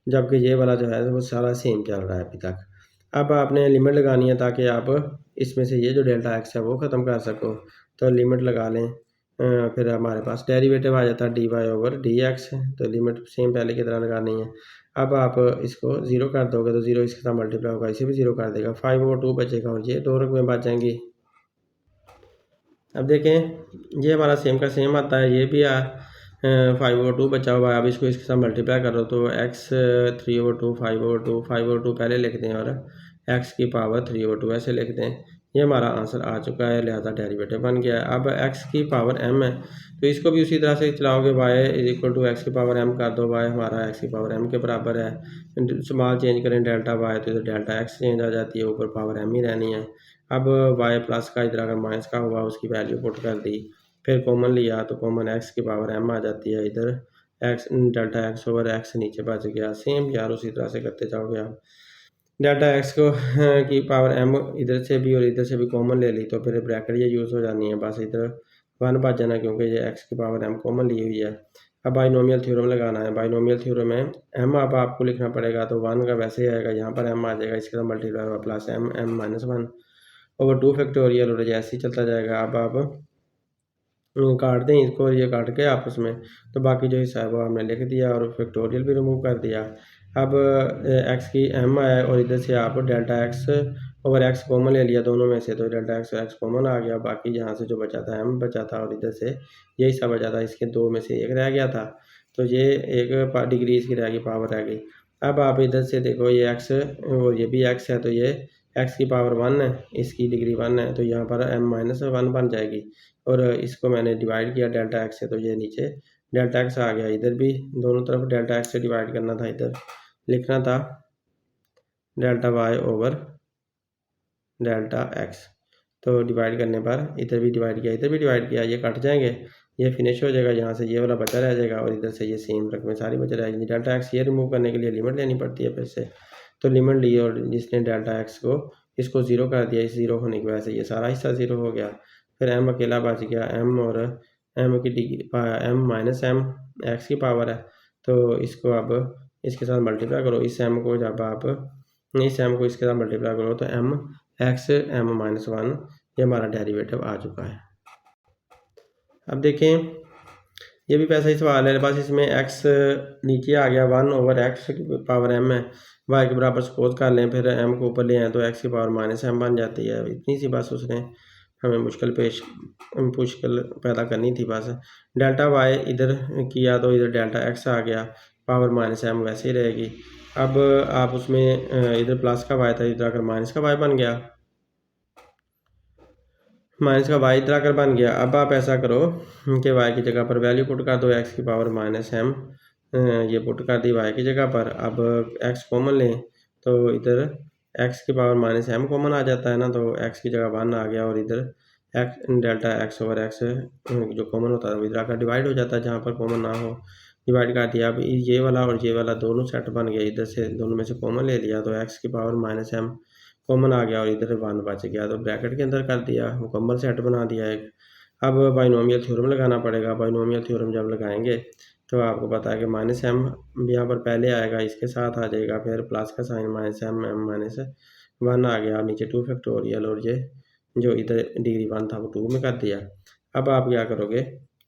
जबकि ये वाला जो है वो सारा सेम चल रहा है अभी तक। अब आपने लिमिट लगानी है ताकि आप इसमें से ये जो डेल्टा एक्स है वो ख़त्म कर सको, तो लिमिट लगा लें। फिर हमारे पास डेरिवेटिव आ जाता है dy/dx, तो लिमिट सेम पहले की तरह लगानी है। अब आप इसको 0 कर दोगे तो 0 इसके साथ मल्टीप्लाई होगा, इसे भी 0 कर देगा, 5/2 बचेगा और ये 2 रकमें बच जाएंगी। अब देखें, ये हमारा सेम का सेम आता है, ये भी 5/2 बचा हुआ है। अब इसको इसके साथ मल्टीप्लाई करो तो x 3/2 5/2 5/2 पहले लिख दें और x की पावर 3/2 ऐसे लिख दें। ये हमारा आंसर आ चुका है, लिहाजा डेरिवेटिव बन गया है। अब x की पावर m है तो इसको भी उसी तरह से चलाओगे, y = x की पावर m कर दो। y हमारा x की पावर m के बराबर है। स्मॉल चेंज करें डेल्टा y तो इधर डेल्टा x चेंज आ जाती है, ऊपर पावर m ही रहनी है। अब y प्लस का इधर अगर माइनस का हुआ उसकी वैल्यू पुट कर दी, फिर कॉमन लिया तो कॉमन x की पावर m आ जाती है। इधर x डेल्टा x/x नीचे बच गया। सेम यार उसी तरह से करते जाओगे आप। डेल्टा x को की पावर m इधर से भी और इधर से भी कॉमन ले ली तो फिर ब्रैकेट ये यूज़ हो जानी है, बस इधर 1 बच जाना क्योंकि ये x की पावर m कॉमन ली हुई है। अब बाइनोमियल थ्योरम लगाना है। बाइनोमियल थ्योरम में m अब आपको लिखना पड़ेगा तो 1 का वैसे ही आएगा, यहाँ पर m आ जाएगा, इसके साथ मल्टीप्लाई होगा प्लस m-1/2 फैक्टोरियल और जैसे ही चलता जाएगा। अब आप काट दें इसको और ये काट के आपस में, तो बाकी जो हिस्सा है वो हमने लिख दिया और फैक्टोरियल भी रिमूव कर दिया। अब x की m आया और इधर से आप डेल्टा x/x कॉमन ले लिया दोनों में से, तो डेल्टा x और x कॉमन आ गया। बाकी यहाँ से जो बचा था m बचा था और इधर से ये हिस्सा बचा था, इसके दो में से एक रह गया था, तो ये एक डिग्री इसकी रह गई, पावर रह गई। अब आप इधर से देखो ये x और ये भी x है, तो ये x की पावर 1 है, इसकी डिग्री 1 है, तो यहाँ पर m-1 बन जाएगी। और इसको मैंने डिवाइड किया डेल्टा x से, तो ये नीचे डेल्टा x आ गया। इधर भी दोनों तरफ डेल्टा x से डिवाइड करना था, इधर लिखना था delta y over delta x। तो डिवाइड करने पर इधर भी डिवाइड किया, इधर भी डिवाइड किया, ये कट जाएंगे, ये फिनिश हो जाएगा, यहाँ से ये वाला बचा रह जाएगा और इधर से ये सेम रकमें सारी बचा रहेगी। डेल्टा x ये रिमूव करने के लिए लिमिट लेनी पड़ती है फिर से, तो लिमिट ली और जिसने डेल्टा x को इसको ज़ीरो कर दिया, इस ज़ीरो होने की वजह से ये सारा हिस्सा ज़ीरो हो गया। फिर m अकेला बच गया, m और m की डिग्री m-m x की पावर है, तो इसको अब इसके साथ मल्टीप्लाई करो। इस m को जब आप इस m को इसके साथ मल्टीप्लाई करो तो m(x m-1) ये हमारा डेरिवेटिव आ चुका है। अब देखें ये भी वैसा ही सवाल है, बस इसमें x नीचे आ गया 1/x की पावर m है, y के बराबर सपोज कर लें, फिर m को ऊपर ले आए तो x की पावर -m बन जाती है। इतनी सी बस उसने हमें मुश्किल पैदा करनी थी बस। डेल्टा y इधर किया तो इधर डेल्टा x आ गया, पावर -m वैसे ही रहेगी। अब आप उसमें इधर प्लस का y था, इधर आकर माइनस का y बन गया, माइनस का y इधर आकर बन गया। अब आप ऐसा करो कि y की जगह पर वैल्यू पुट कर दो, x की पावर -m ये पुट कर दी y की जगह पर। अब x कॉमन लें तो इधर x की पावर -m कॉमन आ जाता है ना, तो x की जगह 1 आ गया और इधर डेल्टा x/x जो कॉमन होता है वो इधर आकर डिवाइड हो जाता है, जहाँ पर कॉमन ना हो डिवाइड कर दिया। अब ये वाला और ये वाला दोनों सेट बन गया, इधर से दोनों में से कॉमन ले लिया तो x की पावर -m कॉमन आ गया और इधर 1 बच गया, तो ब्रैकेट के अंदर कर दिया, मुकम्मल सेट बना दिया एक। अब बाइनोमियल थ्योरम लगाना पड़ेगा। बाइनोमियल थ्योरम जब लगाएंगे तो आपको पता है कि -m यहाँ पर पहले आएगा, इसके साथ आ जाएगा, फिर प्लस का साइन -m-1 आ गया, नीचे 2 फैक्टोरियल और ये जो इधर डिग्री 1 था वो 2 में कर दिया। अब आप क्या करोगे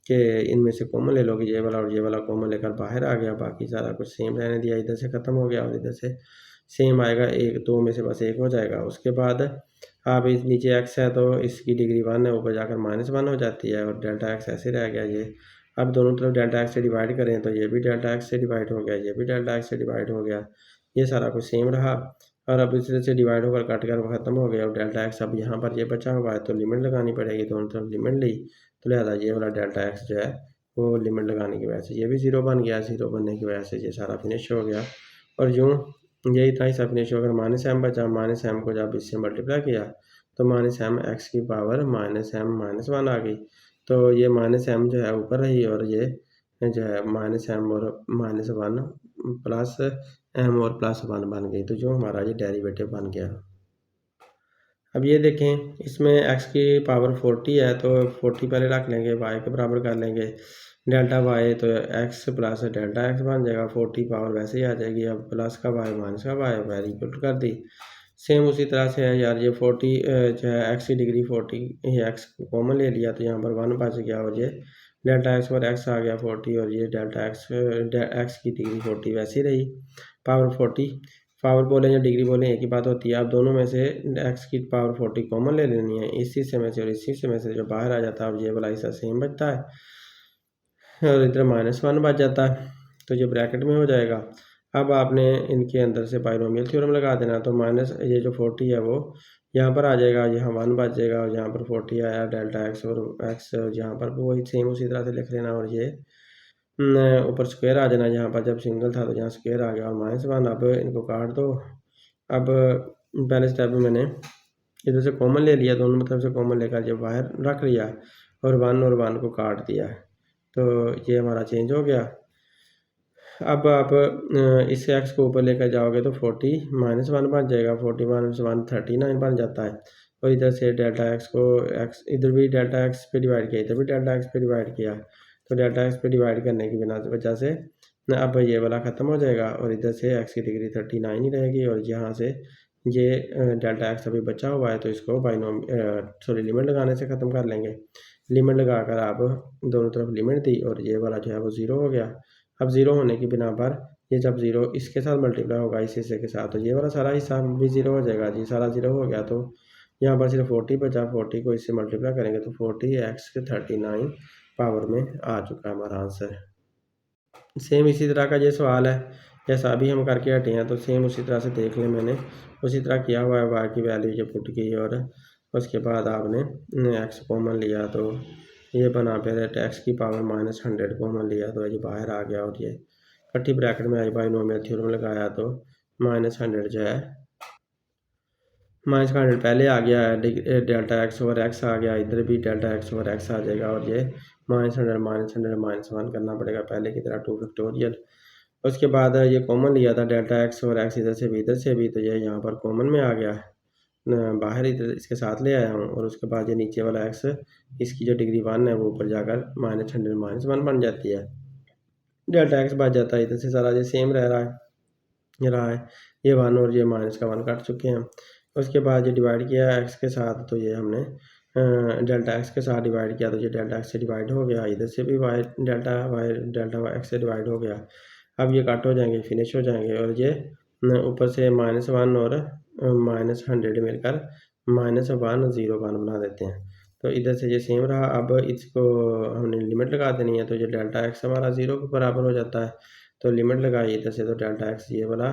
कि इनमें से कॉमन ले लोगे, ये वाला और ये वाला कॉमन लेकर बाहर आ गया, बाकी सारा कुछ सेम रहने दिया, इधर से ख़त्म हो गया और इधर से सेम आएगा, एक दो में से बस एक हो जाएगा। उसके बाद आप इस नीचे x है तो इसकी डिग्री 1 है, ऊपर जाकर -1 हो जाती है और डेल्टा x ऐसे रह गया ये। अब दोनों तरफ डेल्टा x से डिवाइड करें तो ये भी डेल्टा x से डिवाइड हो गया, ये भी डेल्टा x से डिवाइड हो गया, ये सारा कुछ सेम रहा। और अब इस तरह से डिवाइड होकर कट कर ख़त्म हो गया और डेल्टा x अब यहाँ पर ये बचा हुआ है, तो लिमिट लगानी पड़ेगी, दोनों तरफ लिमिट ली, तो लिहाजा ये वाला डेल्टा x जो है वो लिमिट लगाने की वजह से ये भी 0 बन गया, 0 बनने की वजह से ये सारा फिनिश हो गया। और यूँ यही था हिस्सा फिनिश होकर -m बचा, -m को जब इससे मल्टीप्लाई किया तो -m x की पावर -m-1 आ गई, तो ये -m जो है ऊपर रही और ये जो है -m और -1 प्लस m और +1 बन गई, तो जो हमारा ये डेरिवेटिव बन गया। अब ये देखें इसमें x की पावर 40 है, तो 40 पहले रख लेंगे, y के बराबर कर लेंगे डेल्टा y, तो x प्लस डेल्टा x बन जाएगा, 40 पावर वैसे ही आ जाएगी। अब प्लस का y माइनस का y वैरी इक्वल कर दी। सेम उसी तरह से है यार, ये 40 जो है x की डिग्री 40, ये x कॉमन ले लिया तो यहाँ पर 1 बच गया और ये डेल्टा x पर x आ गया 40 और ये डेल्टा x की डिग्री 40 वैसी रही, पावर 40। पावर बोलें या डिग्री बोलें एक ही बात होती है। आप दोनों में से x की पावर 40 कॉमन ले लेनी है, इस हिस्से में से और इस हिस्से में से जो बाहर आ जाता है, अब ये वाला हिस्सा सेम बचता है, और इधर -1 बच जाता है, तो ये ब्रैकेट में हो जाएगा। अब आपने इनके अंदर से बाइनोमियल थ्योरम लगा देना, तो माइनस ये जो 40 है वो यहाँ पर आ जाएगा, यहाँ 1 बच जाएगा और यहाँ पर 40 आया, डेल्टा एक्स और एक्स यहाँ पर वही सेम उसी तरह से लिख लेना। और ये ऊपर स्क्वायर आ जाना, यहाँ पर जब सिंगल था तो यहाँ स्क्वायर आ गया और -1। अब इनको काट दो। अब पहले स्टेप में मैंने इधर से कॉमन ले लिया, दोनों तरफ से कॉमन लेकर जब बाहर रख लिया और 1 और 1 को काट दिया, तो ये हमारा चेंज हो गया। अब आप इस एक्स को ऊपर लेकर जाओगे तो 40 -1 बन जाएगा, 40 - 1 39 बन जाता है। और इधर से डेल्टा एक्स को एक्स इधर भी डेल्टा एक्स पे डिवाइड किया, इधर भी डेल्टा एक्स पे डिवाइड किया, तो डेल्टा एक्स पे डिवाइड करने की वजह से अब ये वाला ख़त्म हो जाएगा और इधर से एक्स की डिग्री 39 ही रहेगी। और यहाँ से ये डेल्टा एक्स अभी बचा हुआ है, तो इसको लिमिट लगाने से ख़त्म कर लेंगे। लिमिट लगाकर आप दोनों तरफ लिमिट दी और ये वाला जो है वो 0 हो गया। अब 0 होने की बिना पर ये जब 0 इसके साथ मल्टीप्लाई होगा इस हिस्से के साथ, तो ये वाला सारा हिस्सा भी 0 हो जाएगा जी। सारा 0 हो गया, तो यहाँ पर सिर्फ 40 बचा, 40 को इससे मल्टीप्लाई करेंगे तो 40 एक्स के 39 पावर में आ चुका है हमारा आंसर। सेम इसी तरह का ये सवाल है, जैसा अभी हम करके हटे हैं, तो सेम उसी तरह से देख लें, मैंने उसी तरह किया हुआ है। वाई की वैल्यू ये पुट की और उसके बाद आपने एक्स कॉमन लिया, तो ये बना फिर एक्स की पावर -100 कॉमन लिया, तो ये बाहर आ गया और ये इकट्ठी ब्रैकेट में आई, बाइनोमियल थ्योरम लगाया तो -100 जो है -100 पहले आ गया है, डेल्टा एक्स ओवर एक्स आ गया, इधर भी डेल्टा एक्स ओवर एक्स आ जाएगा और ये -100 -100 -1 करना पड़ेगा पहले की तरह 2 फैक्टोरियल। उसके बाद ये कॉमन लिया था डेल्टा एक्स ओवर एक्स, इधर से भी, तो ये यहाँ पर कॉमन में आ गया है, बाहर इधर इसके साथ ले आया हूँ। और उसके बाद ये नीचे वाला एक्स, इसकी जो डिग्री 1 है वो ऊपर जाकर -100 -1 बन जाती है, डेल्टा एक्स बच जाता है। इधर से सारा ये सेम रह रहा है, ये 1 और ये -1 कट चुके हैं। उसके बाद ये डिवाइड किया एक्स के साथ, तो ये हमने डेल्टा एक्स के साथ डिवाइड किया, तो ये डेल्टा एक्स से डिवाइड हो गया, इधर से भी डेल्टा एक्स से डिवाइड हो गया। अब ये कट हो जाएंगे, फिनिश हो जाएंगे और ये ऊपर से -1 और -100 मिलकर -101 बना देते हैं, तो इधर से ये सेम रहा। अब इसको हमने लिमिट लगा देनी है, तो ये डेल्टा एक्स हमारा 0 के बराबर हो जाता है, तो लिमिट लगाई इधर से, तो डेल्टा एक्स ये वाला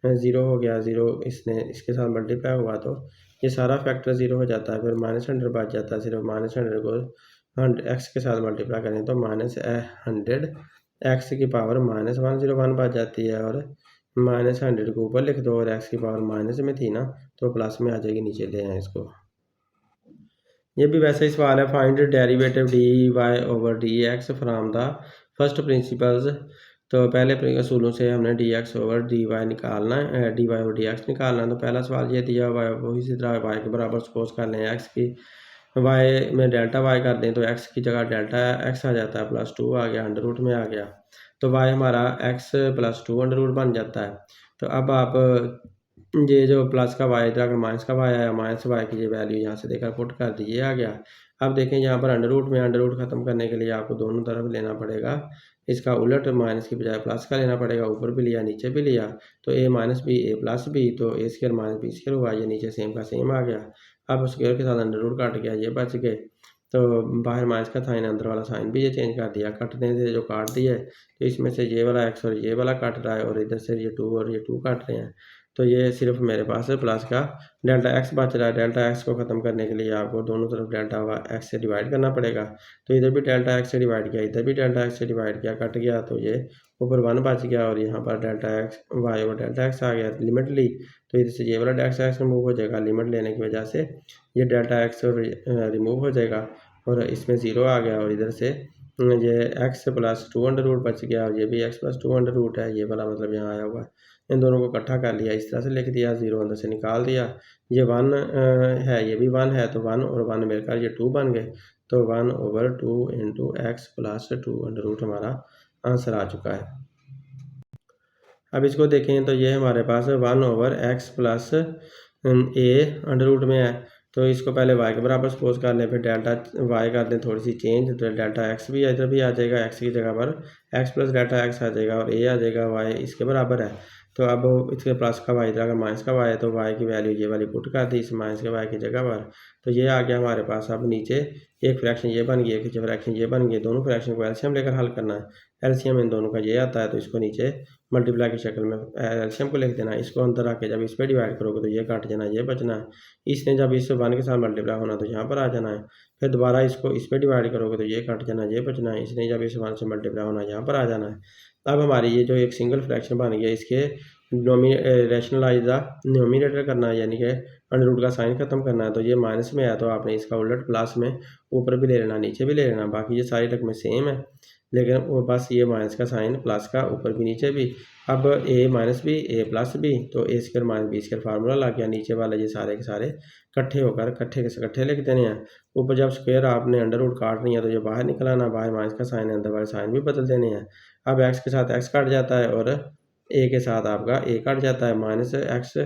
0 हो गया, 0 इसने इसके साथ मल्टीप्लाई हुआ तो ये सारा फैक्टर 0 हो जाता है, फिर -100 बच जाता है। सिर्फ -100 को एक्स के साथ मल्टीप्लाई करें तो -100 एक्स की पावर -101 बच जाती है, और -100 को ऊपर लिख दो और एक्स की पावर माइनस में थी ना, तो प्लस में आ जाएगी, नीचे ले आए इसको। ये भी वैसा ही सवाल है, find derivative dy over dx from the first principles. तो पहले असूलों से हमने dx ओवर dy निकालना है, dy और dx निकालना है। तो पहला सवाल ये दिया हुआ है, वही इसी तरह y के बराबर सपोज कर लें x की, y में डेल्टा y कर दें तो x की जगह डेल्टा x आ जाता है, +2 आ गया, अंडर रूट में आ गया, तो y हमारा x +2 अंडर रूट बन जाता है। तो अब आप ये जो प्लस का y इधर अगर माइनस का y आया, माइनस y की ये वैल्यू यहाँ से देकर पुट कर दीजिए, आ गया। अब देखें यहाँ पर अंडर रूट में, अंडर रूट ख़त्म करने के लिए आपको दोनों तरफ लेना पड़ेगा, इसका उलट माइनस की बजाय प्लस का लेना पड़ेगा, ऊपर भी लिया नीचे भी लिया, तो a minus b a plus b, तो a square minus b square हुआ, ये नीचे सेम का सेम आ गया। अब स्क्वायर के साथ अंडर रूट कट गया, ये बच गए, तो बाहर माइनस का साइन, अंदर वाला साइन भी ये चेंज कर दिया, कटने से जो काट दिया है, तो इसमें से ये वाला x और ये वाला कट रहा है और इधर से ये 2 और ये 2 कट रहे हैं, तो ये सिर्फ मेरे पास है प्लस का डेल्टा एक्स बच रहा है। डेल्टा एक्स को ख़त्म करने के लिए आपको दोनों तरफ डेल्टा एक्स से डिवाइड करना पड़ेगा, तो इधर भी डेल्टा एक्स से डिवाइड किया, इधर भी डेल्टा एक्स से डिवाइड किया, कट गया, तो ये ऊपर 1 बच गया और यहाँ पर डेल्टा एक्स वाई और डेल्टा एक्स आ गया। लिमिट ली तो इधर से ये वाला डेल्टा एक्स रिमूव हो जाएगा, लिमिट लेने की वजह से ये डेल्टा एक्स रिमूव हो जाएगा और इसमें 0 आ गया, और इधर से ये x +2 अंडर रूट बच गया और ये भी x +2 अंडर रूट है, ये वाला मतलब यहाँ आया हुआ है। इन दोनों को इकट्ठा कर लिया, इस तरह से लिख दिया, 0 अंदर से निकाल दिया, ये 1 है, ये भी 1 है, तो 1 और 1 मिलकर ये 2 बन गए, तो 1/2 इंटू x +2 अंडर रूट हमारा आंसर आ चुका है। अब इसको देखें तो ये हमारे पास 1/x + a अंडर रूट में है, तो इसको पहले y के बराबर सपोज कर लें, फिर डेल्टा y कर दें थोड़ी सी चेंज, तो डेल्टा x भी इधर भी आ जाएगा, x की जगह पर x + डेल्टा x आ जाएगा और a आ जाएगा, y इसके बराबर है, तो अब इसके प्लस का वाई इधर माइनस का वाई है, तो वाई की वैल्यू ये वाली पुट कर दी इस माइनस के वाई की जगह पर। तो ये आ गया हमारे पास। अब नीचे एक फ्रैक्शन ये बन गई, एक फ्रैक्शन ये बन गई। दोनों फ्रैक्शन को एलसीएम लेकर हल करना है। एलसीएम इन दोनों का ये आता है, तो इसको नीचे मल्टीप्लाई की शक्ल में एलसीएम को लिख देना है। इसको अंदर आके जब इस पर डिवाइड करोगे तो ये कट जाना, ये बचना है। इसने जब इस 1 के साथ मल्टीप्लाई होना तो यहाँ पर आ जाना है। फिर दोबारा इसको इस पर डिवाइड करोगे तो ये कट जाना, ये बचना है। इसने जब इस 1 से मल्टीप्लाई होना यहाँ पर आ जाना है। अब हमारी ये जो एक सिंगल फ्रैक्शन बन गया, इसके रैशनलाइज द न्यूमिनेटर करना है, यानी कि अंडर रूट का साइन खत्म करना है। तो ये माइनस में है तो आपने इसका उलट प्लस में ऊपर भी ले लेना, नीचे भी ले लेना। बाकी ये सारी रकमें सेम है, लेकिन वो बस ये माइनस का साइन प्लस का ऊपर भी नीचे भी। अब a minus b a plus b, तो a square minus b square formula लग गया। नीचे वाले ये सारे के सारे इकट्ठे होकर इकट्ठे के इकट्ठे लिख देने हैं। ऊपर जब स्क्वायर आपने अंडर रूट काटनी है तो ये बाहर निकल आना, बाहर माइनस का साइन है, अंदर वाले साइन भी बदल देने हैं। अब एक्स के साथ एक्स कट जाता है और ए के साथ आपका ए कट जाता है। Minus x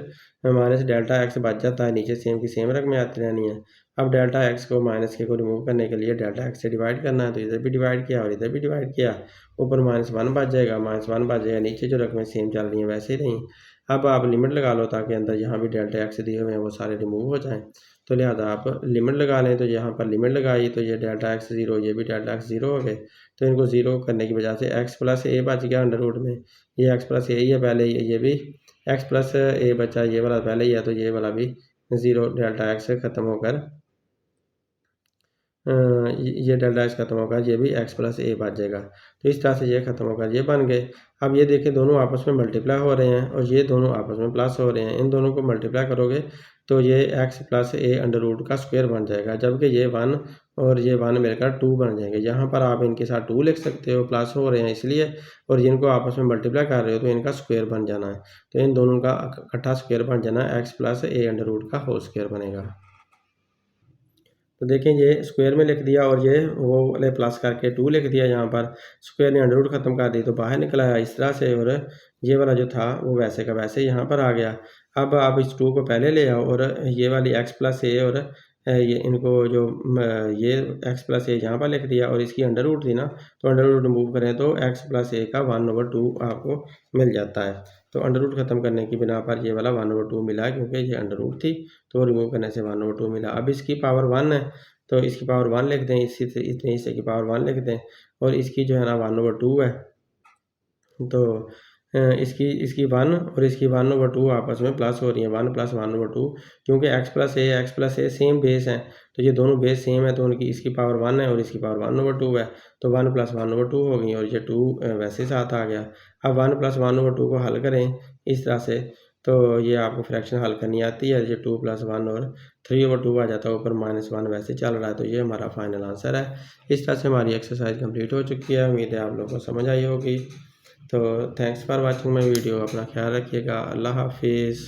minus delta x बच जाता है, नीचे सेम की सेम रकमें आती रहनी है। अब डेल्टा एक्स को माइनस के को रिमूव करने के लिए डेल्टा एक्स से डिवाइड करना है, तो इधर भी डिवाइड किया और इधर भी डिवाइड किया। ऊपर -1 बच जाएगा, -1 बच जाएगा। नीचे जो रकमें सेम चल रही हैं वैसे ही रहीं। अब आप लिमिट लगा लो ताकि अंदर जहाँ भी डेल्टा एक्स दिए हुए हैं वो सारे रिमूव हो जाएँ। तो लिहाजा आप लिमिट लगा लें, तो यहाँ पर लिमिट लगाई तो ये डेल्टा एक्स 0, ये भी डेल्टा एक्स 0 हो गए। तो इनको 0 करने की वजह से एक्स प्लस ए बच गया अंडर रूट में। ये एक्स प्लस ए ही है पहले, ये भी एक्स प्लस ए बचा, ये वाला पहले ही है, तो ये वाला भी 0 डेल्टा एक्स ख़त्म होकर ये डेल्टा एक्स खत्म होगा, ये भी एक्स प्लस ए बच जाएगा। तो इस तरह से ये खत्म होगा, ये बन गए। अब ये देखिए दोनों आपस में मल्टीप्लाई हो रहे हैं और ये दोनों आपस में प्लस हो रहे हैं। इन दोनों को मल्टीप्लाई करोगे तो ये x plus A under root का स्क्वायर बन जाएगा, जबकि ये 1 और ये 1 मिलकर 2 बन जाएंगे। यहाँ पर आप इनके साथ 2 लिख सकते हो, प्लस हो रहे हैं इसलिए, और जिनको आपस में मल्टीप्लाई कर रहे हो तो इनका स्क्वायर बन जाना है। तो इन दोनों का इकट्ठा स्क्वायर बन जाना है, x plus A under root का होल स्क्वायर बनेगा। तो देखें ये स्क्वायर में लिख दिया और ये वो वाले प्लस करके 2 लिख दिया। यहाँ पर स्क्वायर ने अंडर रूट ख़त्म कर दी तो बाहर निकल आया इस तरह से, और ये वाला जो था वो वैसे का वैसे यहाँ पर आ गया। अब आप इस 2 को पहले ले आओ और ये वाली एक्स प्लस ए और ये इनको जो ये एक्स प्लस ए यहाँ पर लिख दिया और इसकी अंडर रूट थी ना, तो अंडर रूट रिमूव करें तो एक्स प्लस ए का 1/2 आपको मिल जाता है। तो अंडर रूट ख़त्म करने की बिना पर ये वाला 1/2 मिला है, क्योंकि ये अंडर रूट थी तो रिमूव करने से 1/2 मिला। अब इसकी पावर 1 है तो इसकी पावर 1 लिख दें, इसी से इतने हिस्से की पावर 1 लिख दें, और इसकी जो है ना 1/2 है। तो इसकी 1 और इसकी 1/2 आपस में प्लस हो रही है, 1 + 1/2, क्योंकि एक्स प्लस ए सेम बेस हैं, तो ये दोनों बेस सेम है, तो उनकी इसकी पावर 1 है और इसकी पावर 1/2 है। तो 1 + 1/2 हो गई और ये 2 वैसे साथ आ गया। अब 1 + 1/2 को हल करें इस तरह से, तो ये आपको फ्रैक्शन हल करनी आती है। ये 2 + 1 और 3/2 आ जाता है, ऊपर -1 वैसे चल रहा है। तो ये हमारा फाइनल आंसर है। इस तरह से हमारी एक्सरसाइज कंप्लीट हो चुकी है। उम्मीद है आप लोगों को समझ आई होगी। तो thanks for watching my video. अपना ख्याल रखिएगा। अल्लाह हाफिज़।